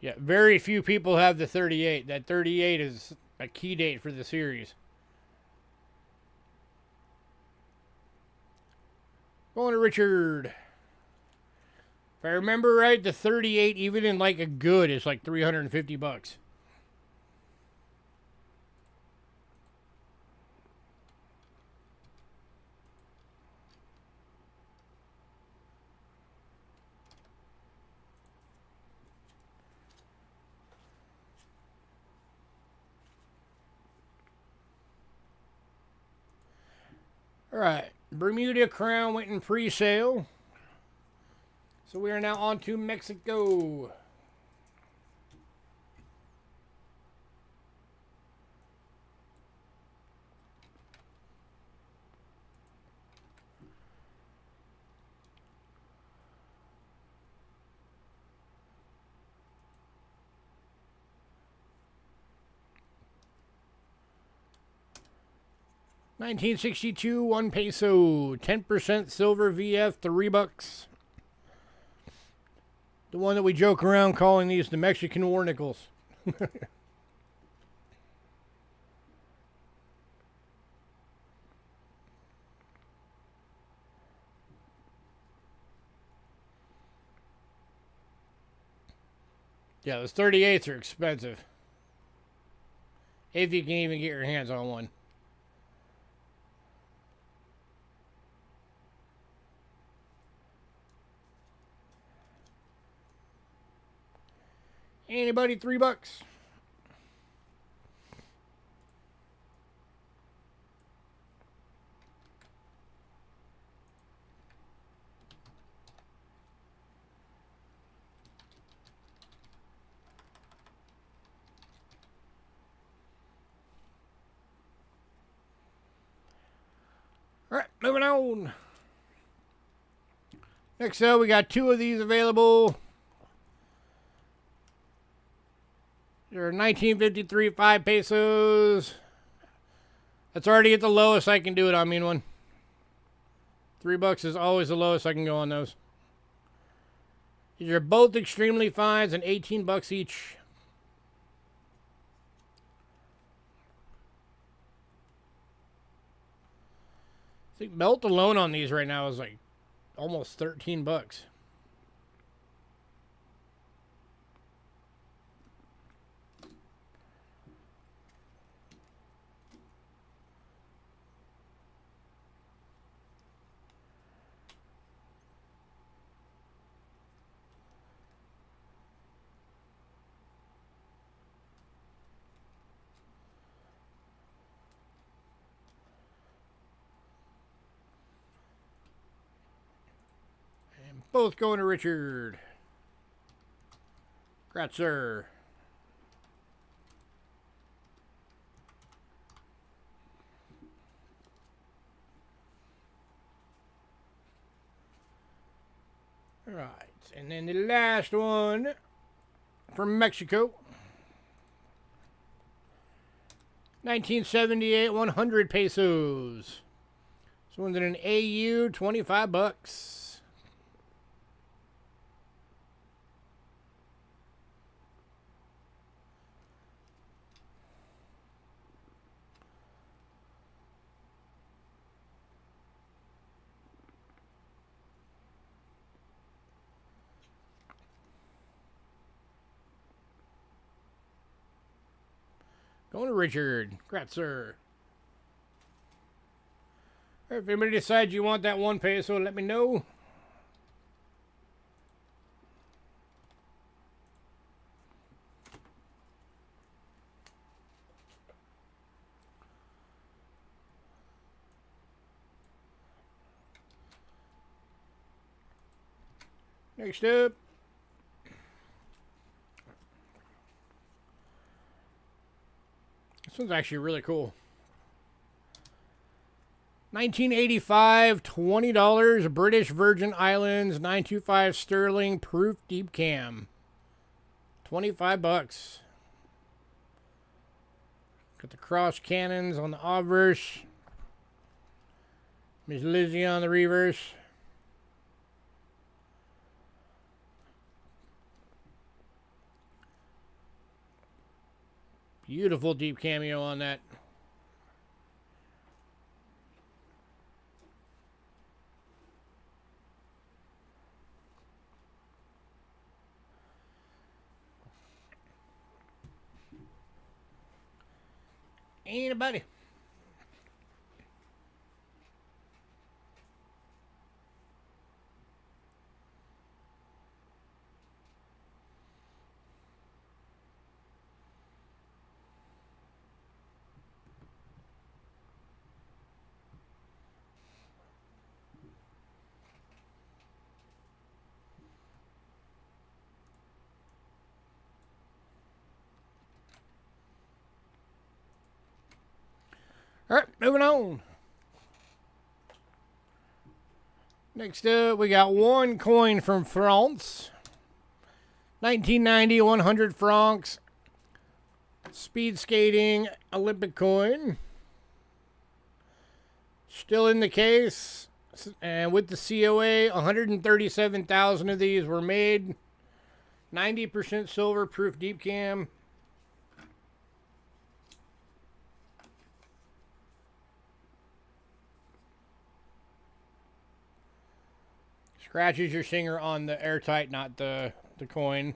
Yeah, very few people have the 38. That 38 is a key date for the series. Going to Richard. If I remember right, the 38, even in like a good, is like $350. All right, Bermuda Crown went in pre-sale. So we are now on to Mexico. $19.62, 1 peso, 10% silver VF, $3. The one that we joke around calling these the Mexican war nickels. Yeah, those 38s are expensive. If you can even get your hands on one. Anybody, $3? All right, moving on. Next up, we got 2 of these available. They're 1953, 5 pesos. That's already at the lowest I can do it on Mean One. $3 is always the lowest I can go on those. These are both extremely fines and $18 each. I think melt alone on these right now is like almost $13. And both going to Richard. Congrats, sir. All right, and then the last one from Mexico. 1978, 100 pesos. This one's in an AU, $25. Going to Richard. Congrats, sir. If anybody decides you want that 1 peso, let me know. Next up, this one's actually really cool. 1985, $20, British Virgin Islands, 925 sterling, proof deep cam. 25 bucks. Got the cross cannons on the obverse. Miss Lizzie on the reverse. Beautiful deep cameo on that. Anybody? All right, moving on. Next up, we got one coin from France. 1990, 100 francs. Speed skating Olympic coin. Still in the case. And with the COA, 137,000 of these were made. 90% silver, proof deep cam. Scratches your finger on the airtight, not the coin.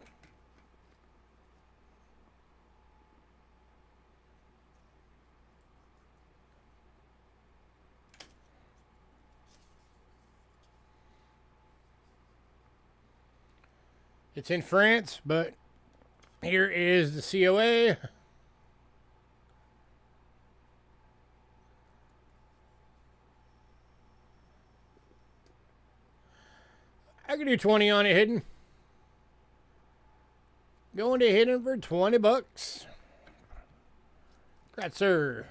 It's in France, but here is the COA. I can do 20 on it hidden. Going to hidden for 20 bucks. Congrats, sir.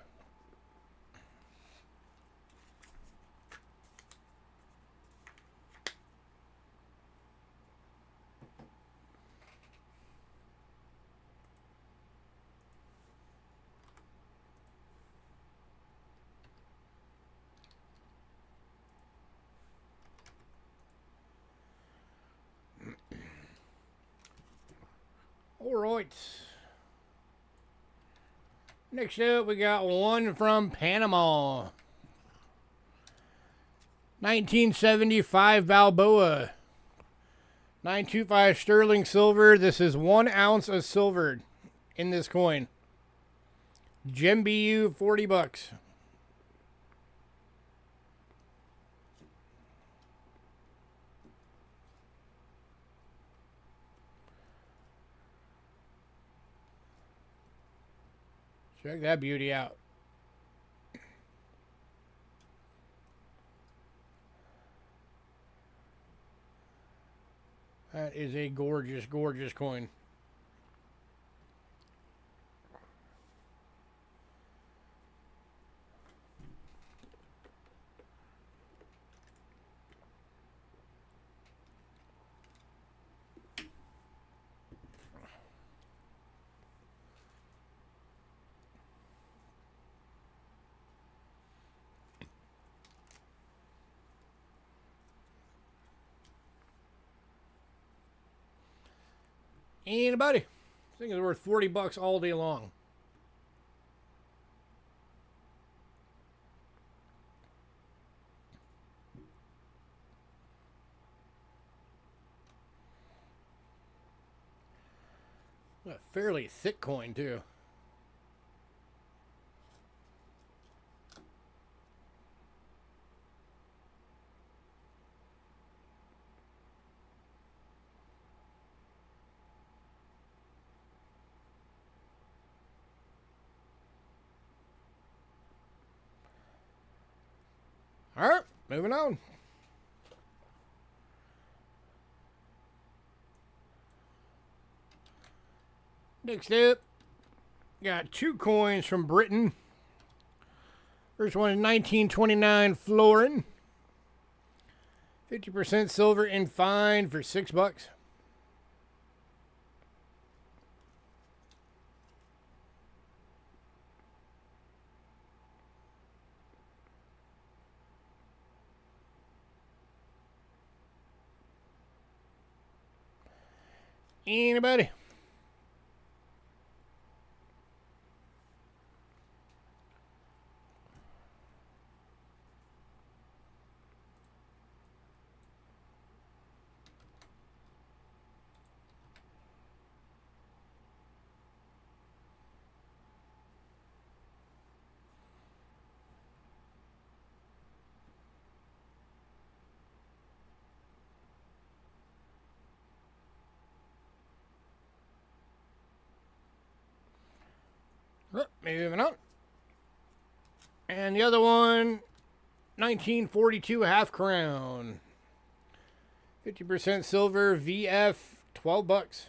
All right. Next up, we got one from Panama. 1975 Balboa. 925 sterling silver. This is 1 ounce of silver in this coin. Gem BU, 40 bucks. Check that beauty out. That is a gorgeous, gorgeous coin. Anybody? This thing is worth 40 bucks all day long. A fairly thick coin, too. All right, moving on. Next up, got 2 coins from Britain. First one is 1929 florin. 50% silver and fine for $6. Anybody? Moving on. And the other one, 1942 half crown. 50% silver, VF, $12.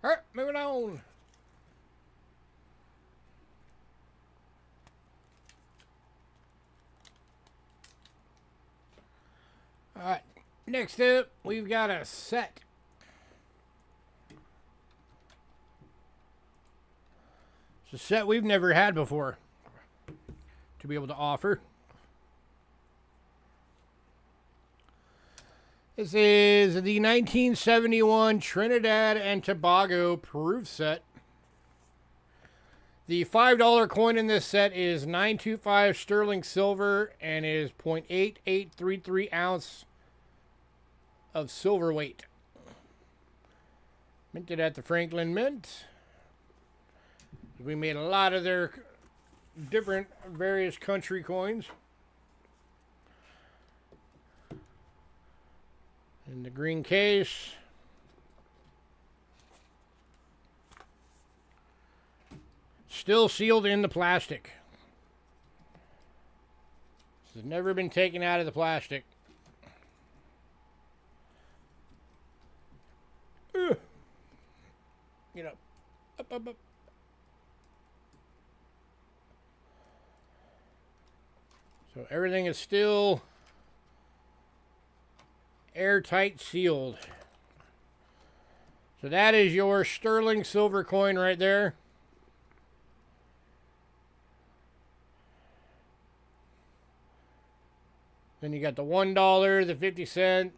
All right, moving on. All right, next up, we've got a set. It's a set we've never had before to be able to offer. This is the 1971 Trinidad and Tobago proof set. The $5 coin in this set is 925 sterling silver and is 0.8833 ounce of silver weight. Minted at the Franklin Mint. We made a lot of their different various country coins. In the green case. Still sealed in the plastic. This has never been taken out of the plastic. Get up. Up, up, up. So everything is still airtight sealed. So that is your sterling silver coin right there. Then you got the $1, the 50-cent,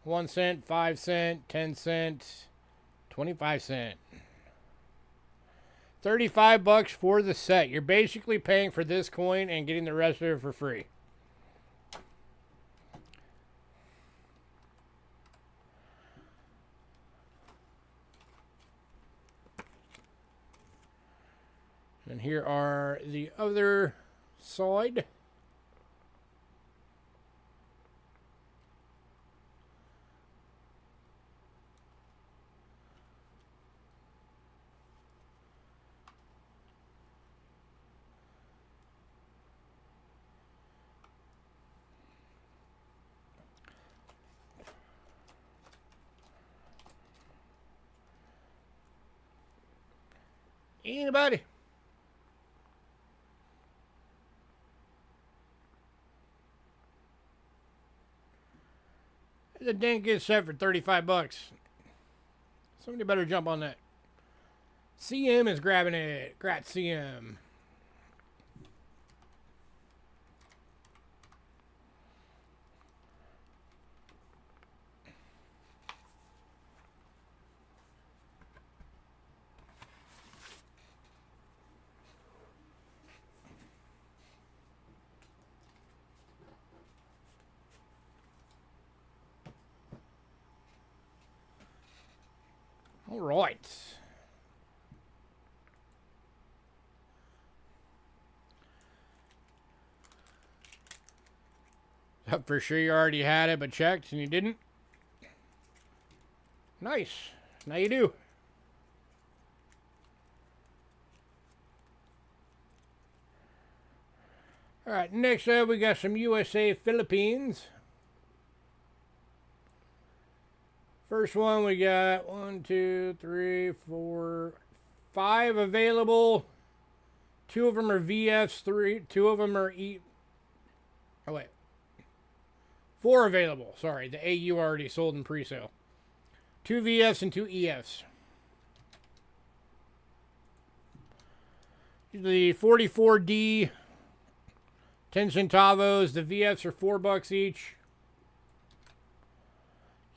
1 cent, 5 cent, 10 cent, 25 cent. $35 for the set. You're basically paying for this coin and getting the rest of it for free. And here are the other side. Anybody? The dang good set for $35. Somebody better jump on that. CM is grabbing it. Grat CM. All right. For sure you already had it, but checked and you didn't? Nice. Now you do. All right, next up we got some USA Philippines. First one we got 1, 2, 3, 4, 5 available. 2 of them are VFs, 2 of them are Oh wait. 4 available. Sorry, the AU already sold in pre-sale. 2 VFs and 2 EFs. The 44D, 10 centavos. The VFs are $4 each.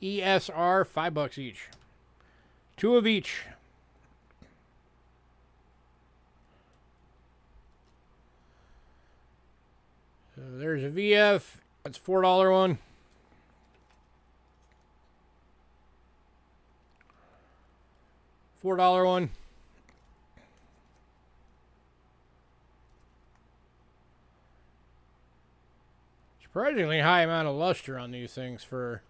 ESR, $5 each. 2 of each. So there's a VF. That's $4 one. $4 one. Surprisingly high amount of luster on these things for,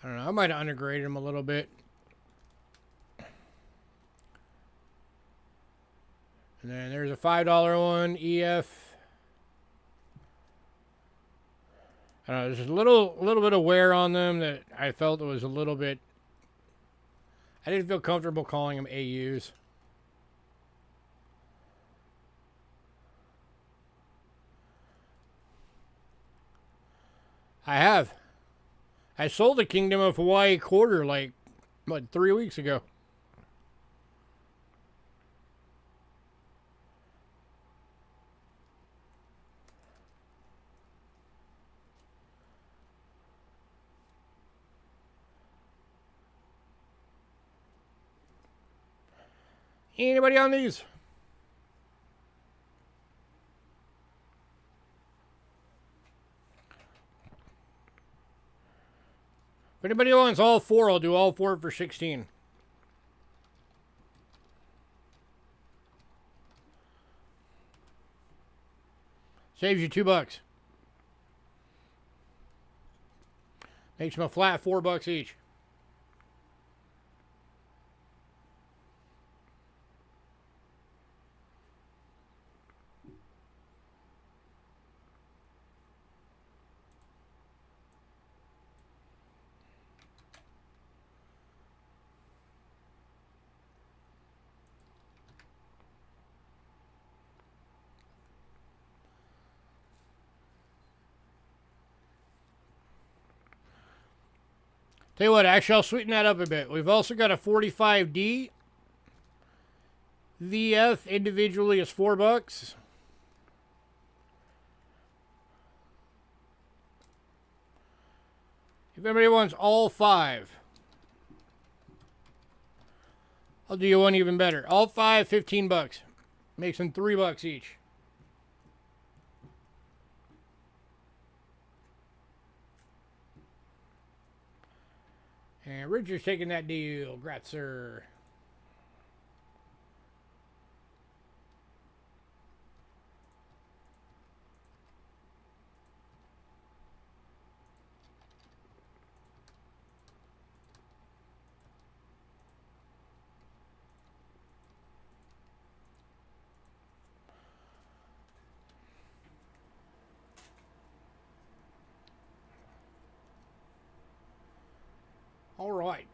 I don't know, I might have undergraded them a little bit. And then there's a $5 one, EF. I don't know, there's a little bit of wear on them that I felt it was a little bit, I didn't feel comfortable calling them AUs. I have. I sold the Kingdom of Hawaii quarter like, what, 3 weeks ago. Anybody on these? If anybody wants all 4, I'll do all 4 for 16. Saves you $2. Makes them a flat $4 each. Tell you what, actually, I'll sweeten that up a bit. We've also got a 45D. VF individually is $4. If anybody wants all 5, I'll do you one even better. All 5, $15. Makes them $3 each. And Richard's taking that deal. Grat, sir. All right.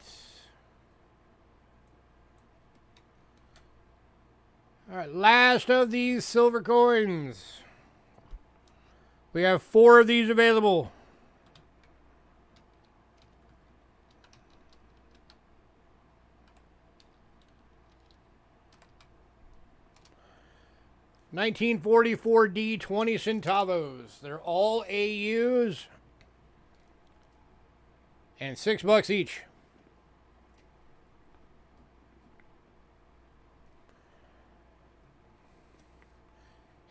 All right, last of these silver coins. We have 4 of these available. $1944D 20 centavos. They're all AUs. And $6 each.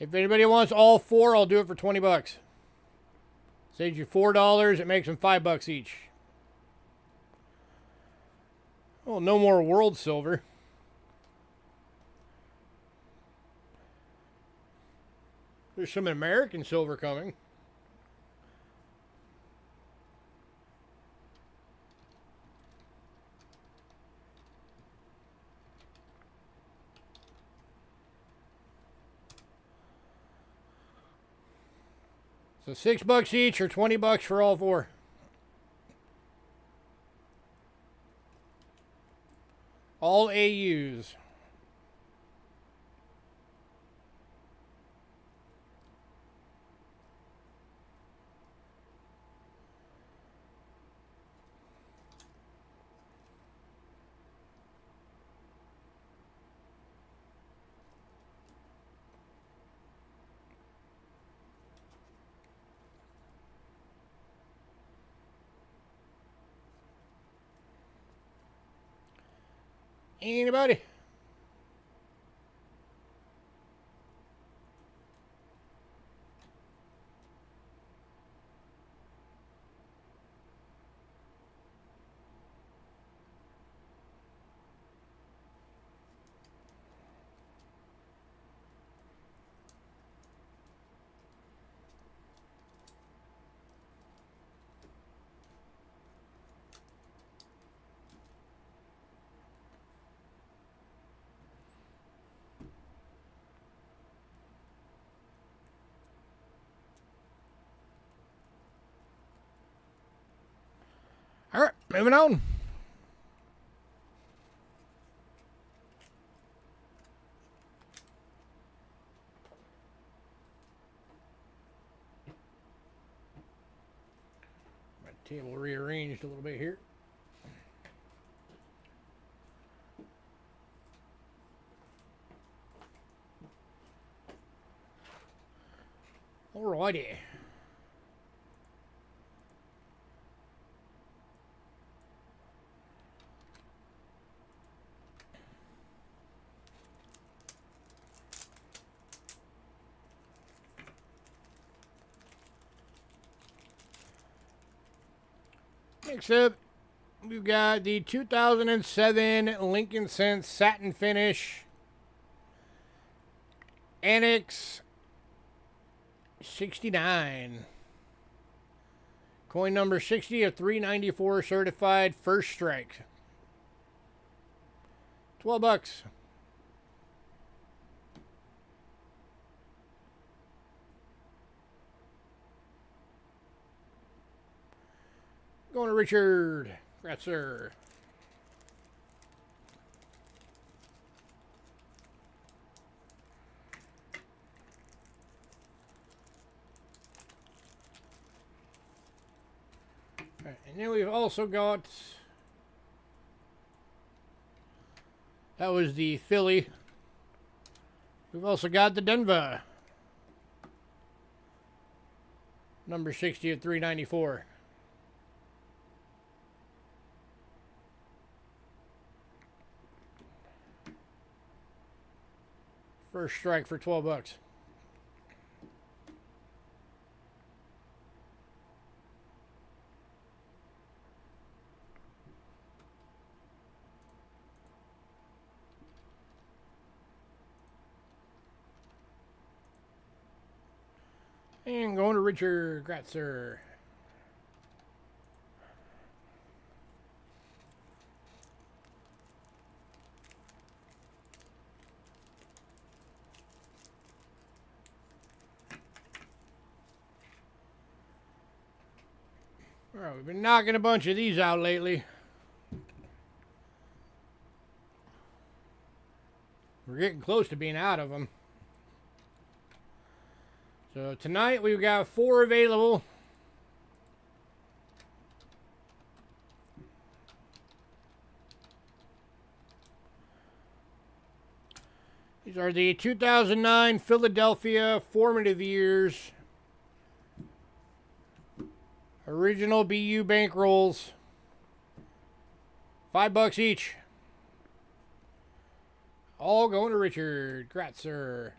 If anybody wants all 4, I'll do it for $20. Saves you $4. It makes them $5 each. Oh, no more world silver. There's some American silver coming. So $6 each or $20 for all four. All AUs. Anybody? All right, moving on. My table rearranged a little bit here. Alrighty. Next up, we've got the 2007 Lincoln Cents Satin Finish Annex 69. Coin number 60 of 394 certified first strike. $12. Going to Richard Gratzer. Right, and then we've also got, that was the Philly. We've also got the Denver. Number 60 at 394. First strike for $12. And going to Richard Gratzer. All right, we've been knocking a bunch of these out lately. We're getting close to being out of them. So tonight we've got 4 available. These are the 2009 Philadelphia Formative Years Original BU bankrolls. $5 each. All going to Richard Gratzer.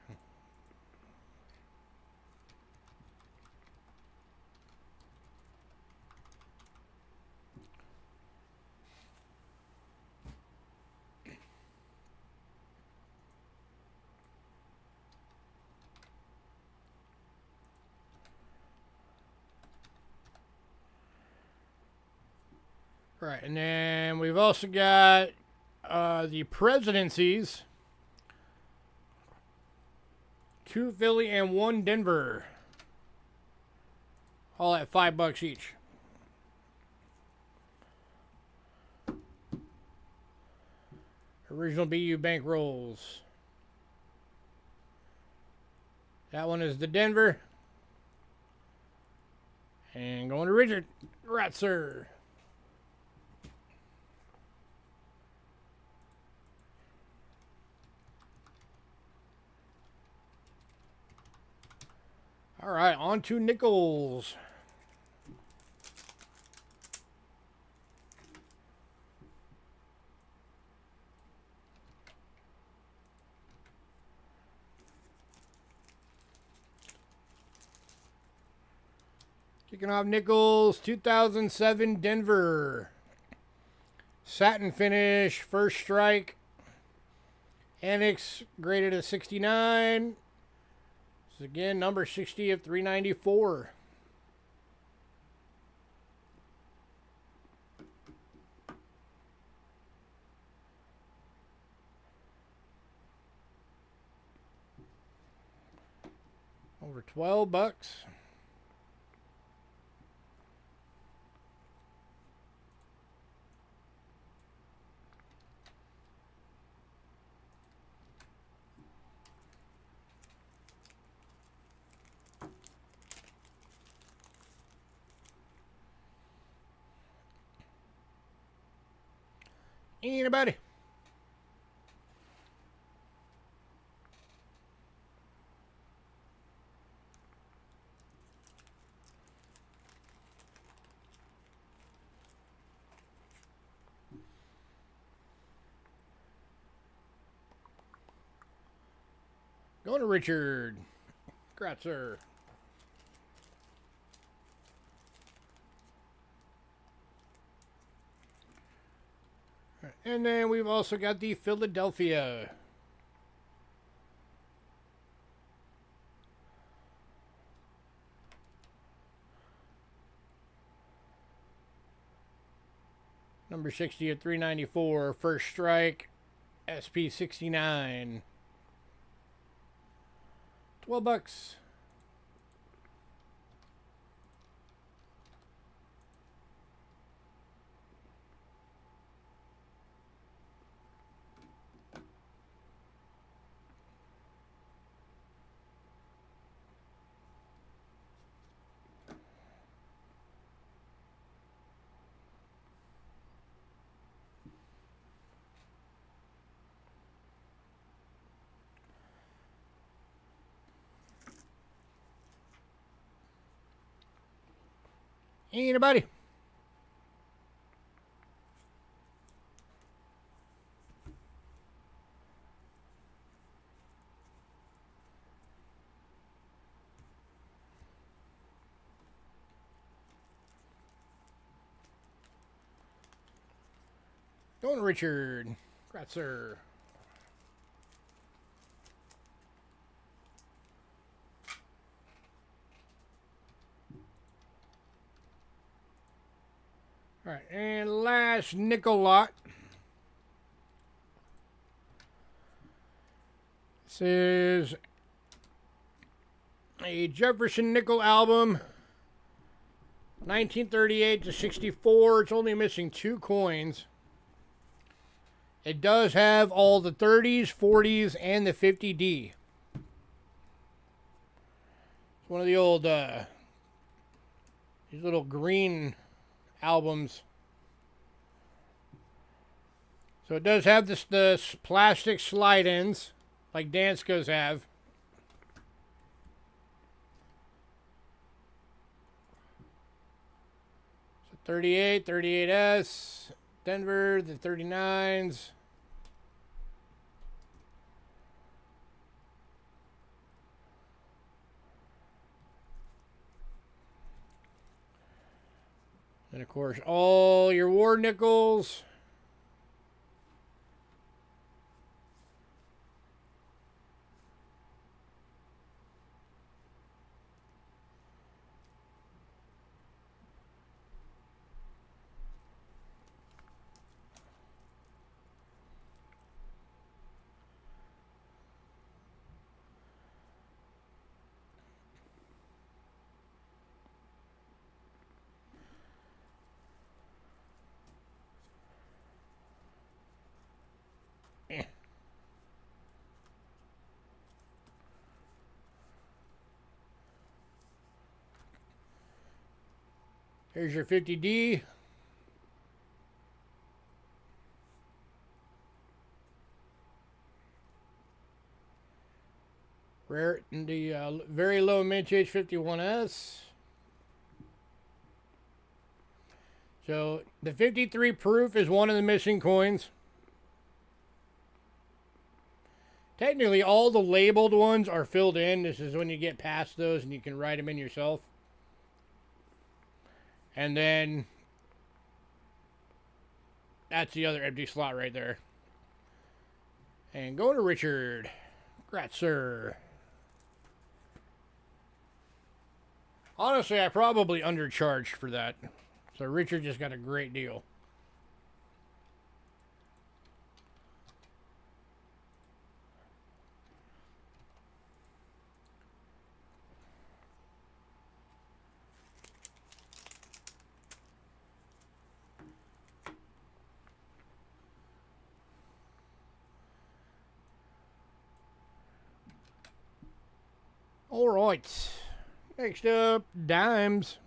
All right, and then we've also got the presidencies. 2 Philly and 1 Denver. All at $5 each. Original BU bank rolls. That one is the Denver. And going to Richard Ratzer. All right, on to nickels. Kicking off nickels, 2007 Denver. Satin finish, first strike. Annex graded at 69. This is again number 60 of 394. Over $12. Anybody? Going to Richard Gratzer. And then we've also got the Philadelphia. Number 60 at 394. First strike. SP 69. $12. Anybody? Going to Richard Gratzer. All right, and last nickel lot. This is a Jefferson nickel album, 1938 to 64. It's only missing 2 coins. It does have all the 30s, 40s, and the 50D. It's one of the old, these little green albums. So it does have the plastic slide ends, like Dansko's have. So 38, 38S, Denver, the 39s. And of course, all your war nickels. Here's your 50D. Rare, the very low mintage 51S. So the 53 proof is one of the missing coins. Technically, all the labeled ones are filled in. This is when you get past those and you can write them in yourself. And then that's the other empty slot right there. And go to Richard. Congrats, sir. Honestly, I probably undercharged for that. So Richard just got a great deal. All right. Next up, dimes.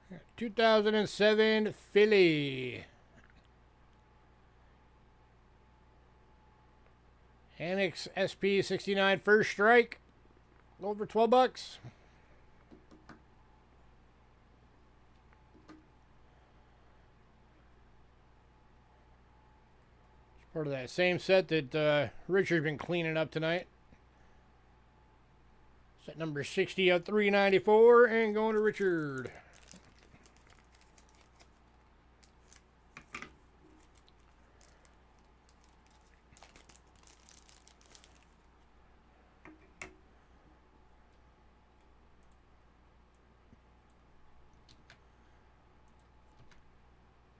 Yeah, 2007 Philly. Annex SP69 first strike. Over 12 bucks. Part of that same set that Richard's been cleaning up tonight. Set number 60 of 394 and going to Richard.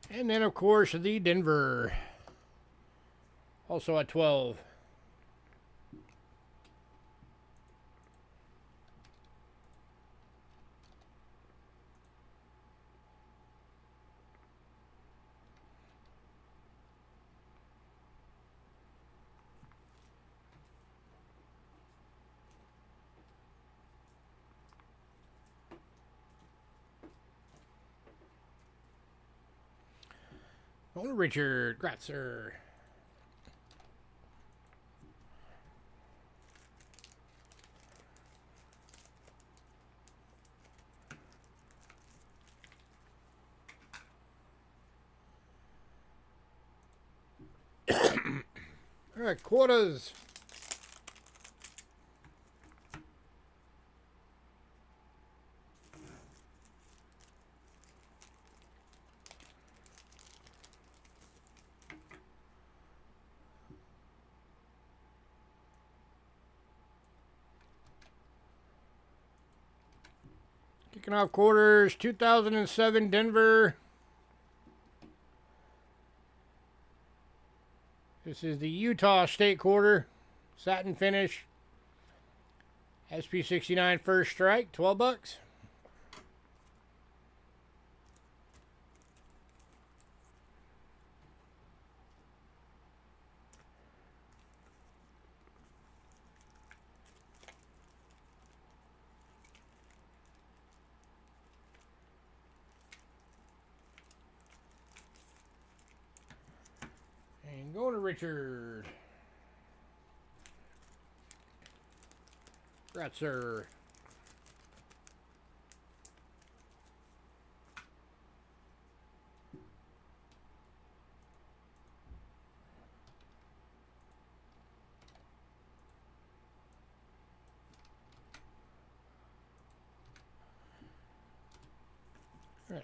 And then, of course, the Denver. Also at 12. Going to Richard. Gratzer. All right, quarters. Kicking off quarters, 2007 Denver. This is the Utah State quarter. Satin finish. SP69 first strike, 12 bucks. And going to Richard. Gratzer.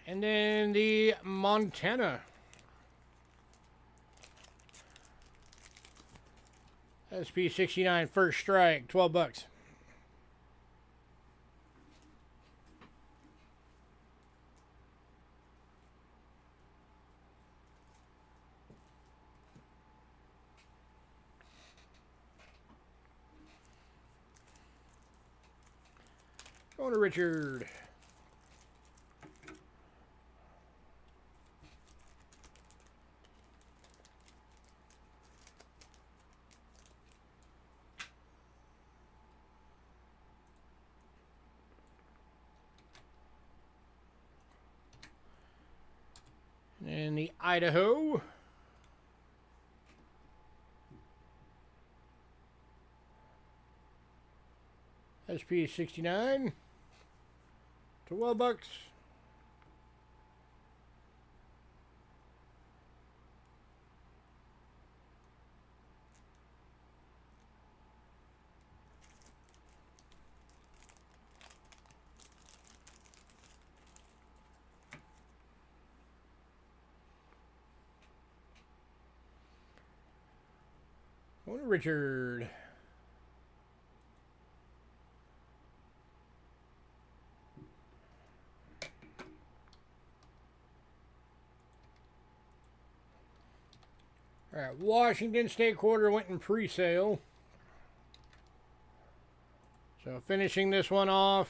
And then the Montana. SP69 first strike, 12 bucks. Going to Richard. in the Idaho. SP 69. $12. Going to Richard. All right, Washington State quarter went in pre-sale. So finishing this one off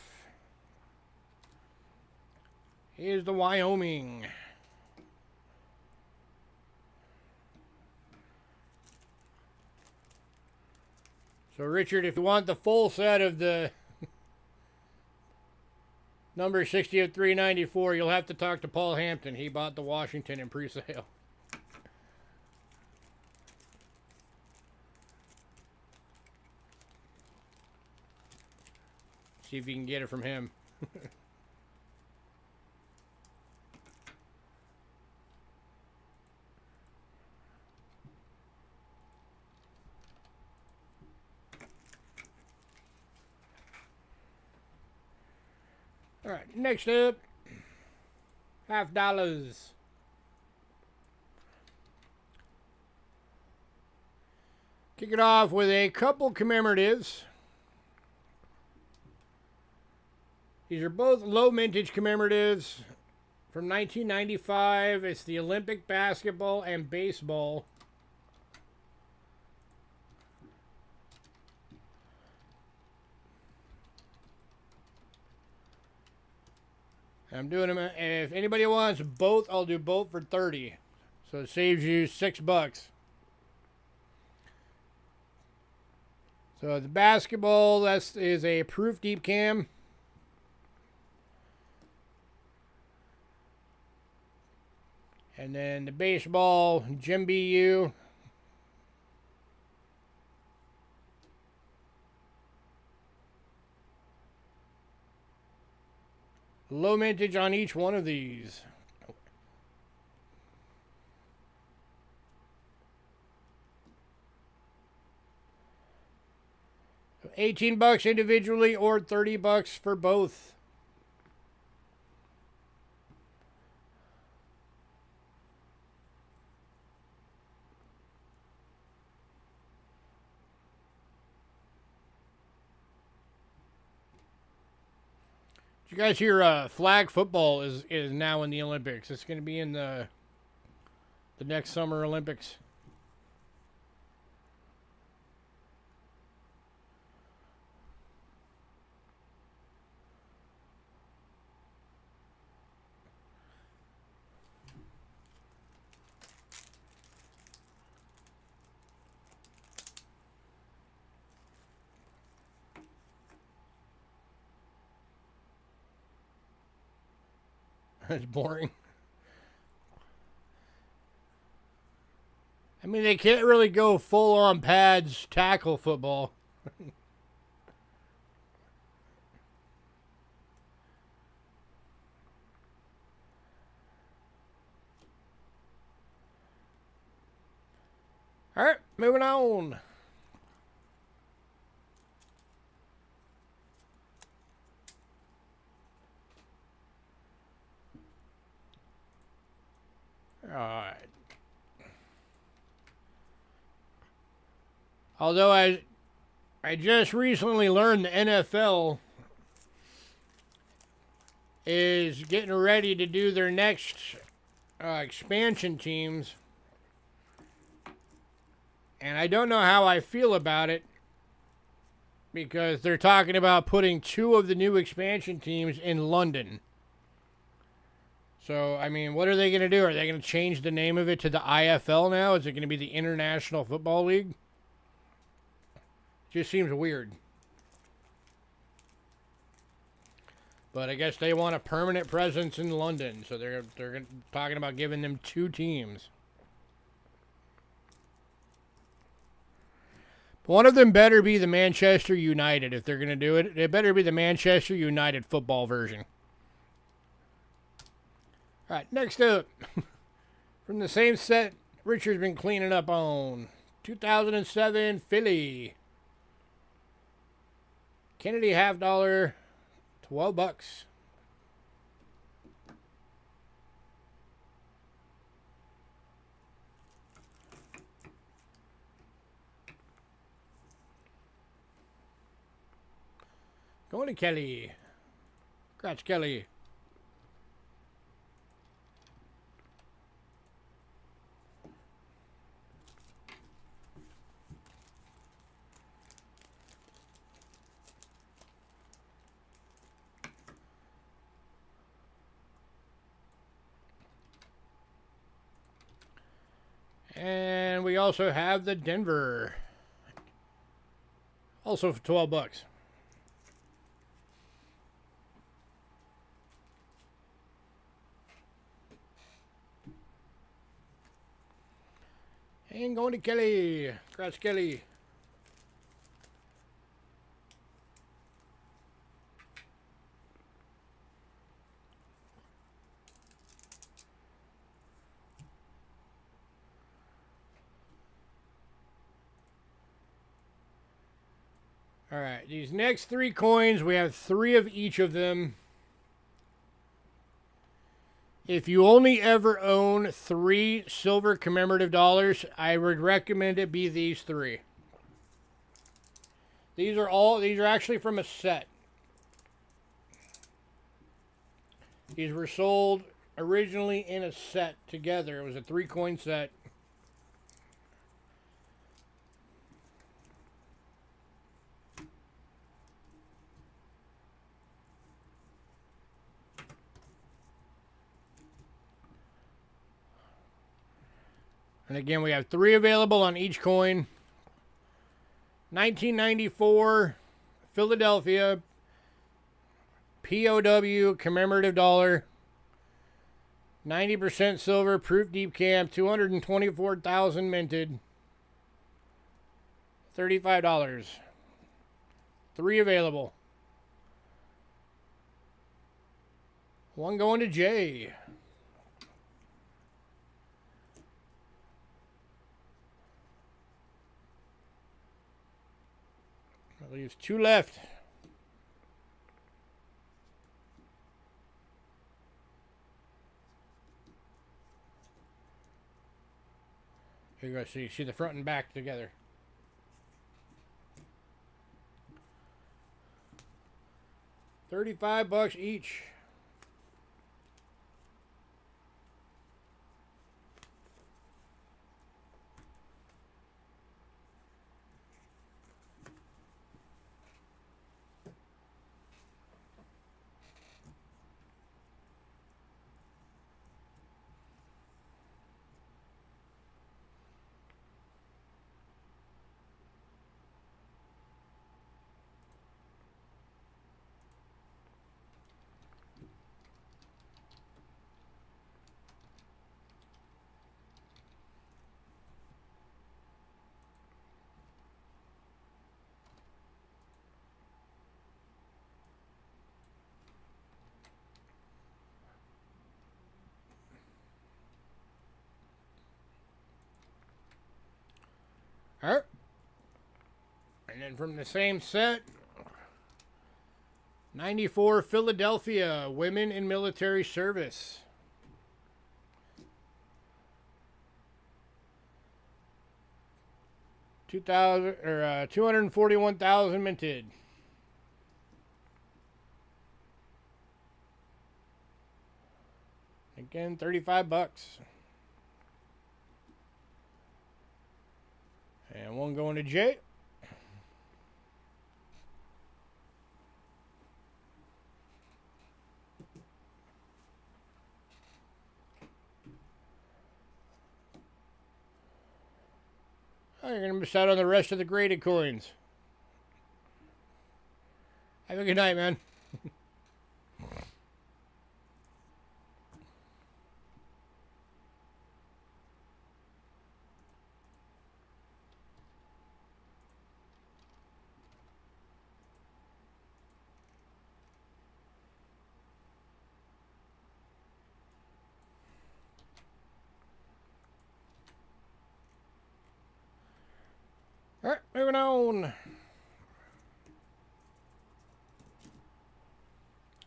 is the Wyoming. So Richard, if you want the full set of the number 60 of 394, you'll have to talk to Paul Hampton. He bought the Washington in pre-sale. See if you can get it from him. All right, next up, $50. Kick it off with a couple commemoratives. These are both low mintage commemoratives from 1995. It's the Olympic basketball and baseball. I'm doing them. If anybody wants both, I'll do both for 30. So it saves you $6. So the basketball, that is a proof deep cam. And then the baseball, Jim BU. Low mintage on each one of these. So $18 individually or $30 for both. Did you guys hear flag football is now in the Olympics? It's going to be in the next Summer Olympics. It's boring. I mean, they can't really go full on pads tackle football. All right, moving on. All right. Although I just recently learned the NFL is getting ready to do their next expansion teams. And I don't know how I feel about it because they're talking about putting 2 of the new expansion teams in London. So, I mean, what are they going to do? Are they going to change the name of it to the IFL now? Is it going to be the International Football League? Just seems weird. But I guess they want a permanent presence in London, so they're talking about giving them 2 teams. One of them better be the Manchester United if they're going to do it. It better be the Manchester United football version. All right, next up. From the same set Richard's been cleaning up on. 2007 Philly. Kennedy half dollar. $12. Going to Kelly. Congrats, Kelly. And we also have the Denver. Also for $12. And going to Kelly. Congrats, Kelly. All right, these next 3 coins, we have 3 of each of them. If you only ever own 3 silver commemorative dollars, I would recommend it be these 3. These are actually from a set. These were sold originally in a set together. It was a 3-coin set. And again, we have 3 available on each coin. 1994 Philadelphia POW commemorative dollar. 90% silver, proof deep cam, 224,000 minted. $35. 3 available. 1 going to Jay. That leaves 2 left. Here you go. See the front and back together. $35 each. All right. And then from the same set, 94 Philadelphia, women in military service. $241,000 minted. Again, $35. And 1 going to Jay. Oh, you're going to miss out on the rest of the graded coins. Have a good night, man. Alright, moving on.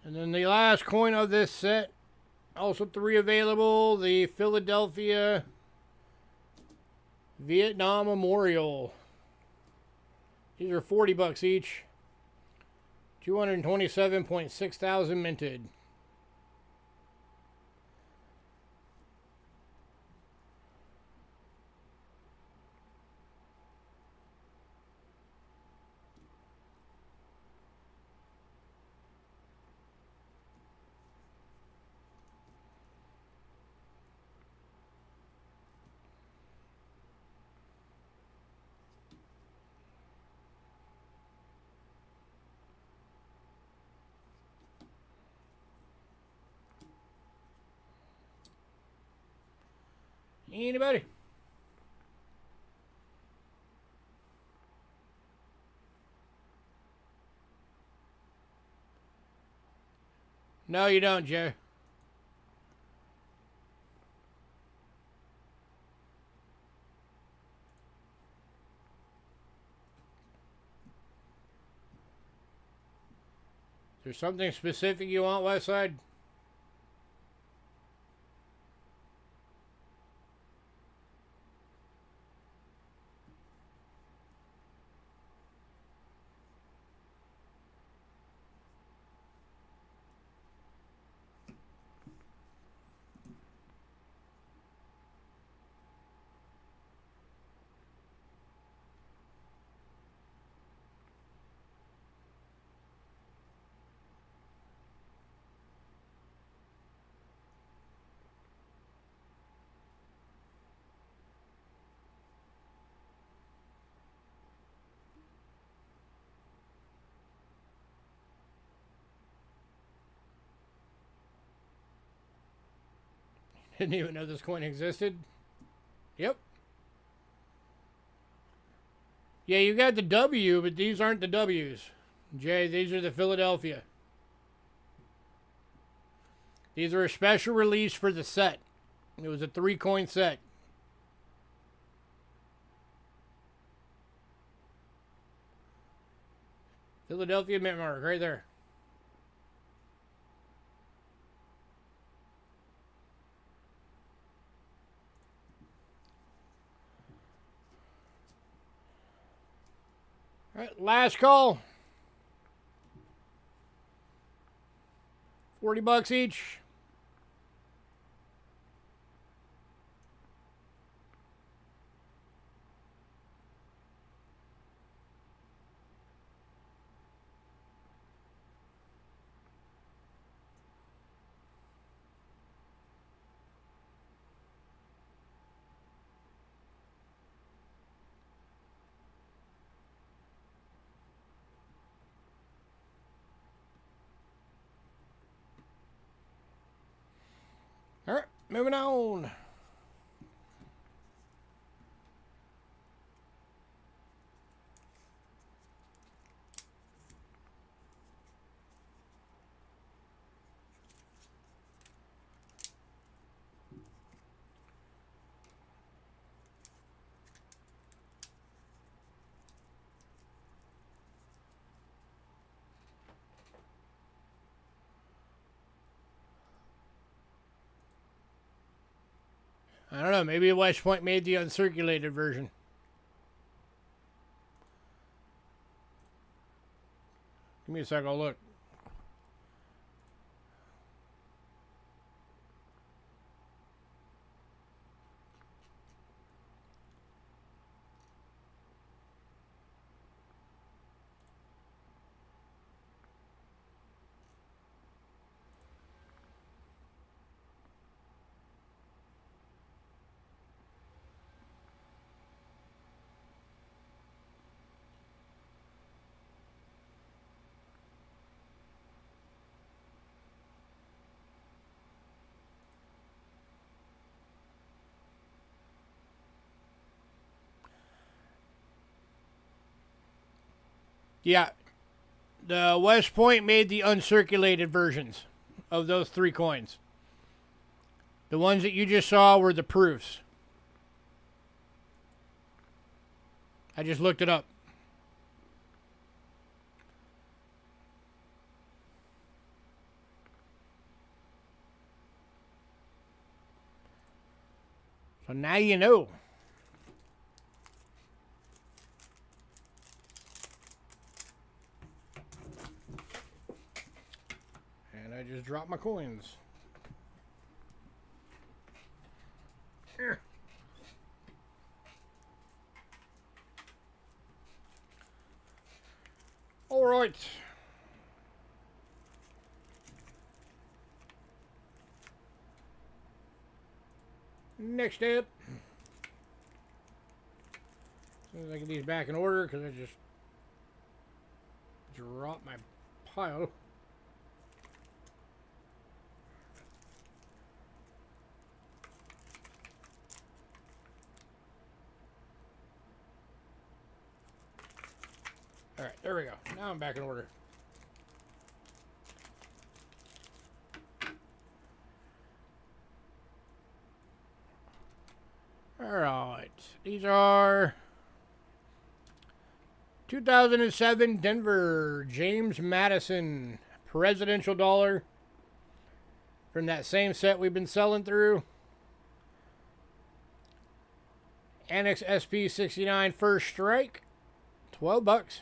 And then the last coin of this set, also 3 available, the Philadelphia Vietnam Memorial. These are $40 each. 227.6 thousand minted. Anybody? No, you don't, Joe. Is there something specific you want, Westside? Didn't even know this coin existed. Yep. Yeah, you got the W, but these aren't the W's. Jay, these are the Philadelphia. These are a special release for the set. It was a 3-coin set. Philadelphia mint mark right there. All right, last call. $40 each. All right, moving on. I don't know, maybe West Point made the uncirculated version. Give me a sec, I'll look. Yeah, the West Point made the uncirculated versions of those 3 coins. The ones that you just saw were the proofs. I just looked it up. So now you know. And I just dropped my coins. All right. Next up. As soon as I get these back in order, because I just dropped my pile. All right, there we go. Now I'm back in order. All right, these are 2007 Denver James Madison presidential dollar from that same set we've been selling through. Annex SP69 First Strike, $12.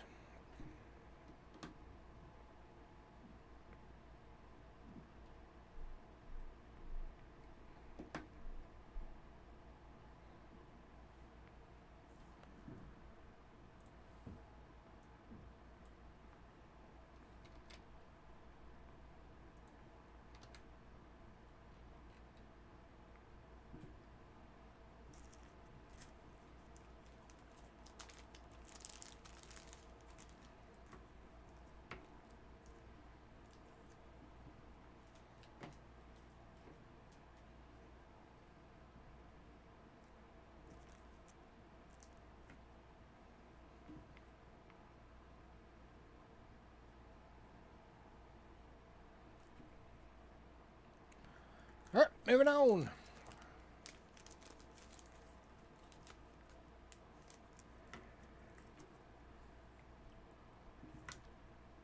All right, moving on.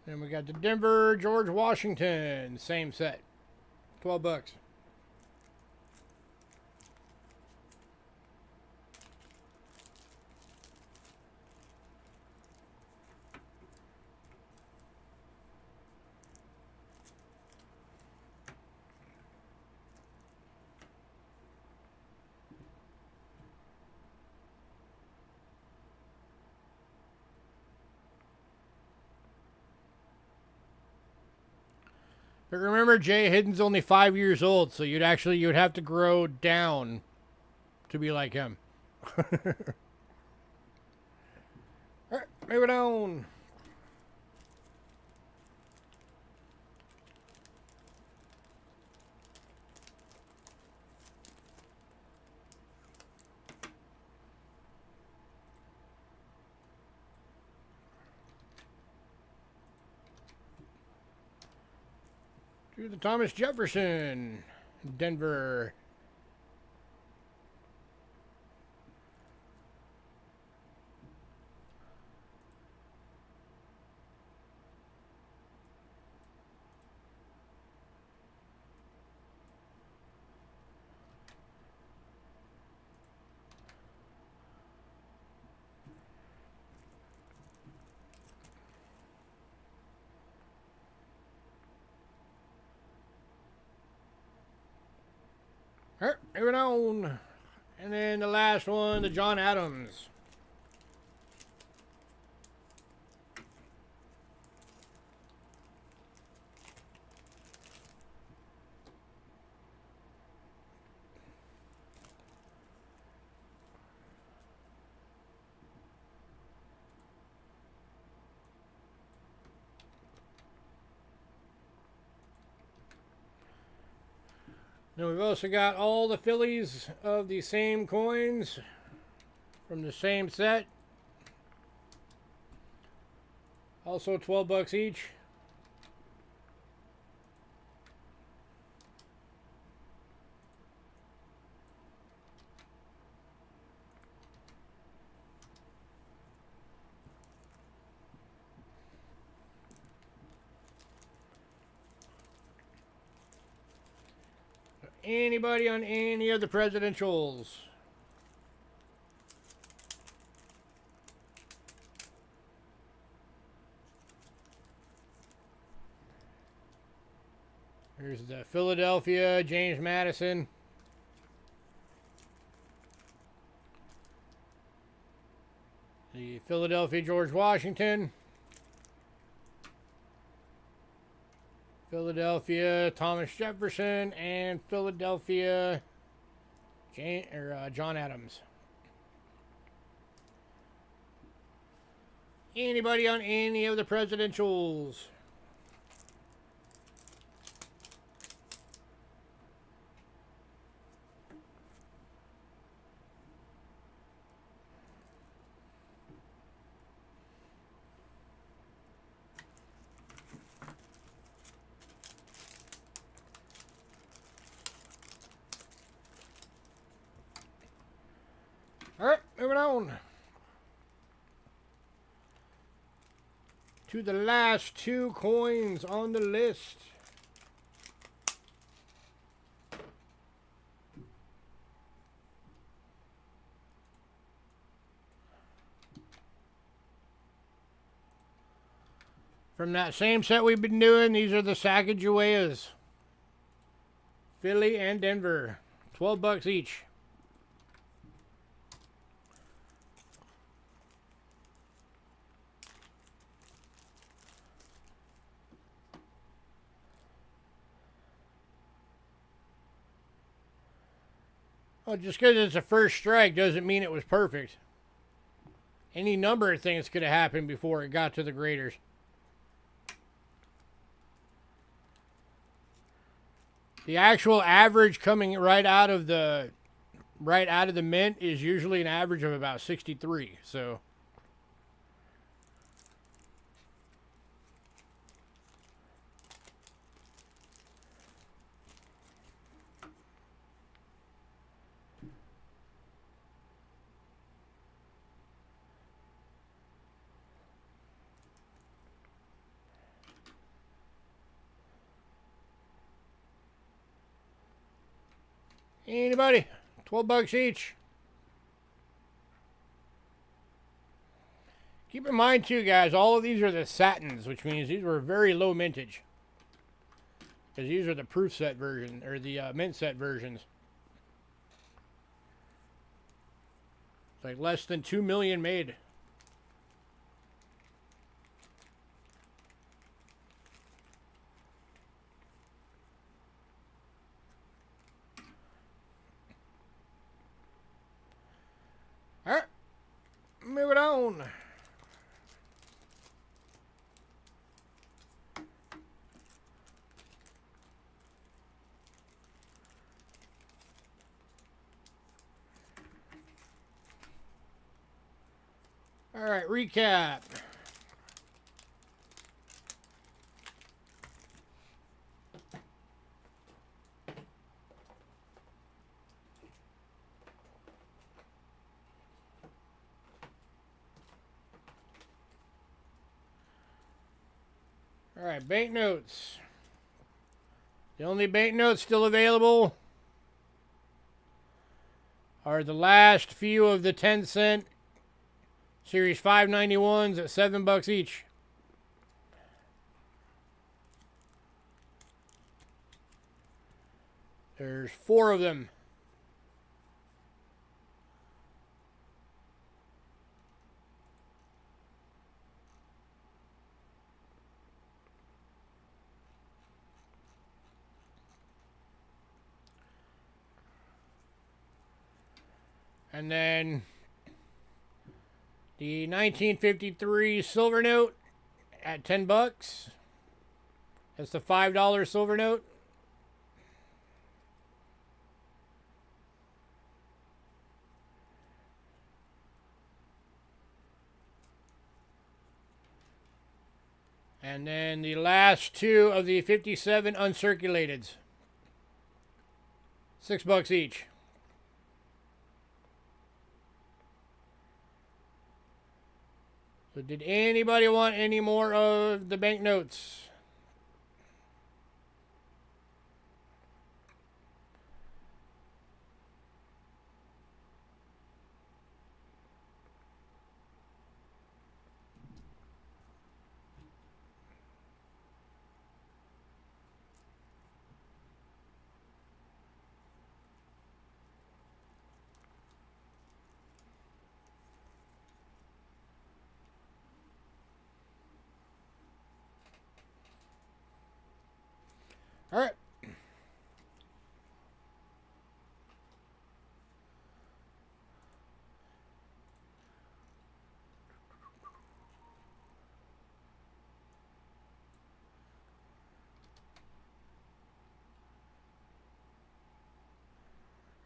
Then we got the Denver George Washington, same set, $12. But remember, Jay Hidden's only 5 years old, so you'd have to grow down to be like him. All right, moving on. To the Thomas Jefferson, Denver. All right, moving on. And then the last one, the John Adams. Then we've also got all the Phillies of the same coins from the same set. Also $12 each. Anybody on any of the presidentials? Here's the Philadelphia, James Madison. The Philadelphia, George Washington. Philadelphia, Thomas Jefferson. And Philadelphia, John Adams. Anybody on any of the presidentials? All right, moving on to the last two coins on the list. From that same set we've been doing, these are the Sacagaweas. Philly and Denver. $12 each. Well, just because it's a first strike doesn't mean it was perfect. Any number of things could have happened before it got to the graders. The actual average coming right out of the mint is usually an average of about 63. So anybody? $12 each. Keep in mind too, guys, all of these are the satins, which means these were very low mintage. Because these are the proof set version, or the mint set versions. It's like less than 2 million made. Alright, moving on. Alright, recap. Alright, banknotes. The only banknotes still available are the last few of the 10-cent Series 591s at $7 each. There's 4 of them. And then the 1953 silver note at $10. That's the $5 silver note. And then the last 2 of the 57 uncirculateds. $6 each. So did anybody want any more of the banknotes? All right.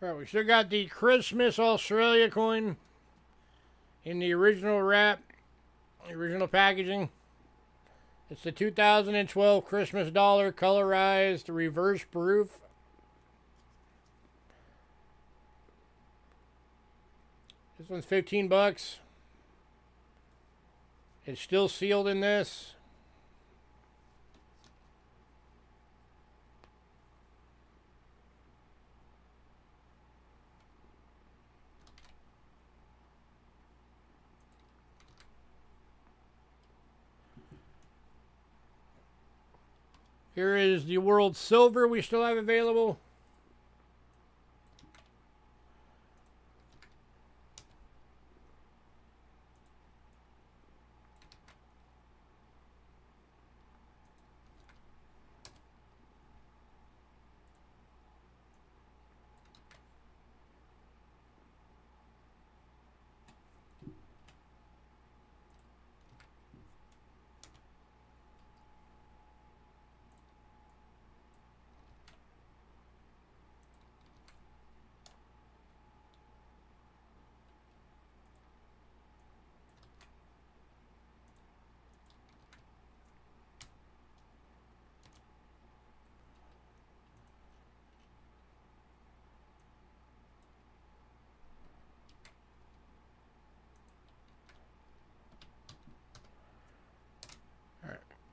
All right, we still got the Christmas Australia coin in the original wrap, the original packaging. It's the 2012 Christmas dollar, colorized, reverse proof. This one's 15 bucks. It's still sealed in this. Here is the world silver we still have available.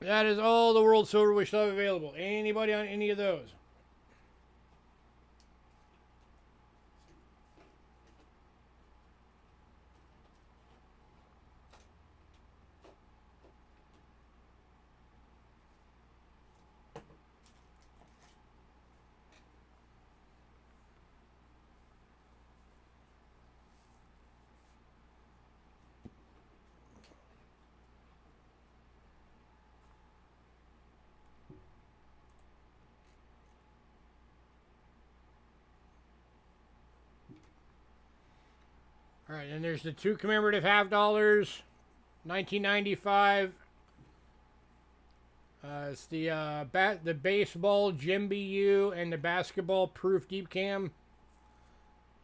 That is all the world silver we still have available. Anybody on any of those? All right, and there's the two commemorative half dollars, 1995. It's the baseball Jim BU and the basketball proof deep cam,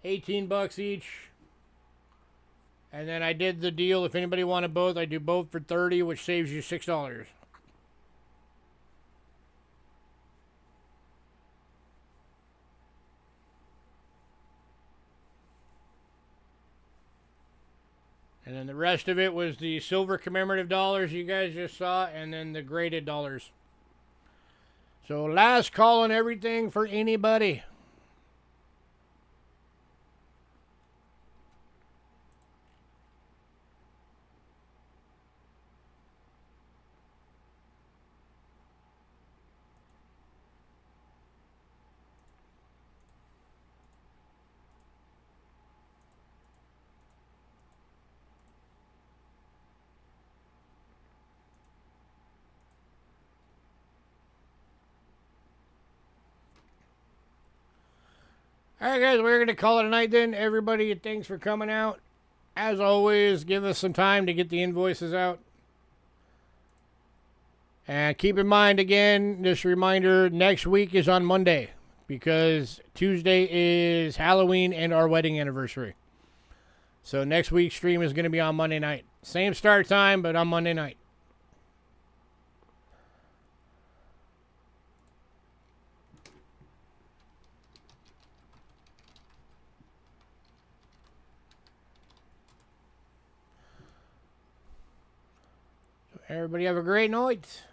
18 bucks each. And then I did the deal. If anybody wanted both, I do both for 30, which saves you $6. And then the rest of it was the silver commemorative dollars you guys just saw, and then the graded dollars. So last call on everything for anybody. All right, guys, we're going to call it a night then. Everybody, thanks for coming out. As always, give us some time to get the invoices out. And keep in mind, again, this reminder, next week is on Monday because Tuesday is Halloween and our wedding anniversary. So next week's stream is going to be on Monday night. Same start time, but on Monday night. Everybody have a great night.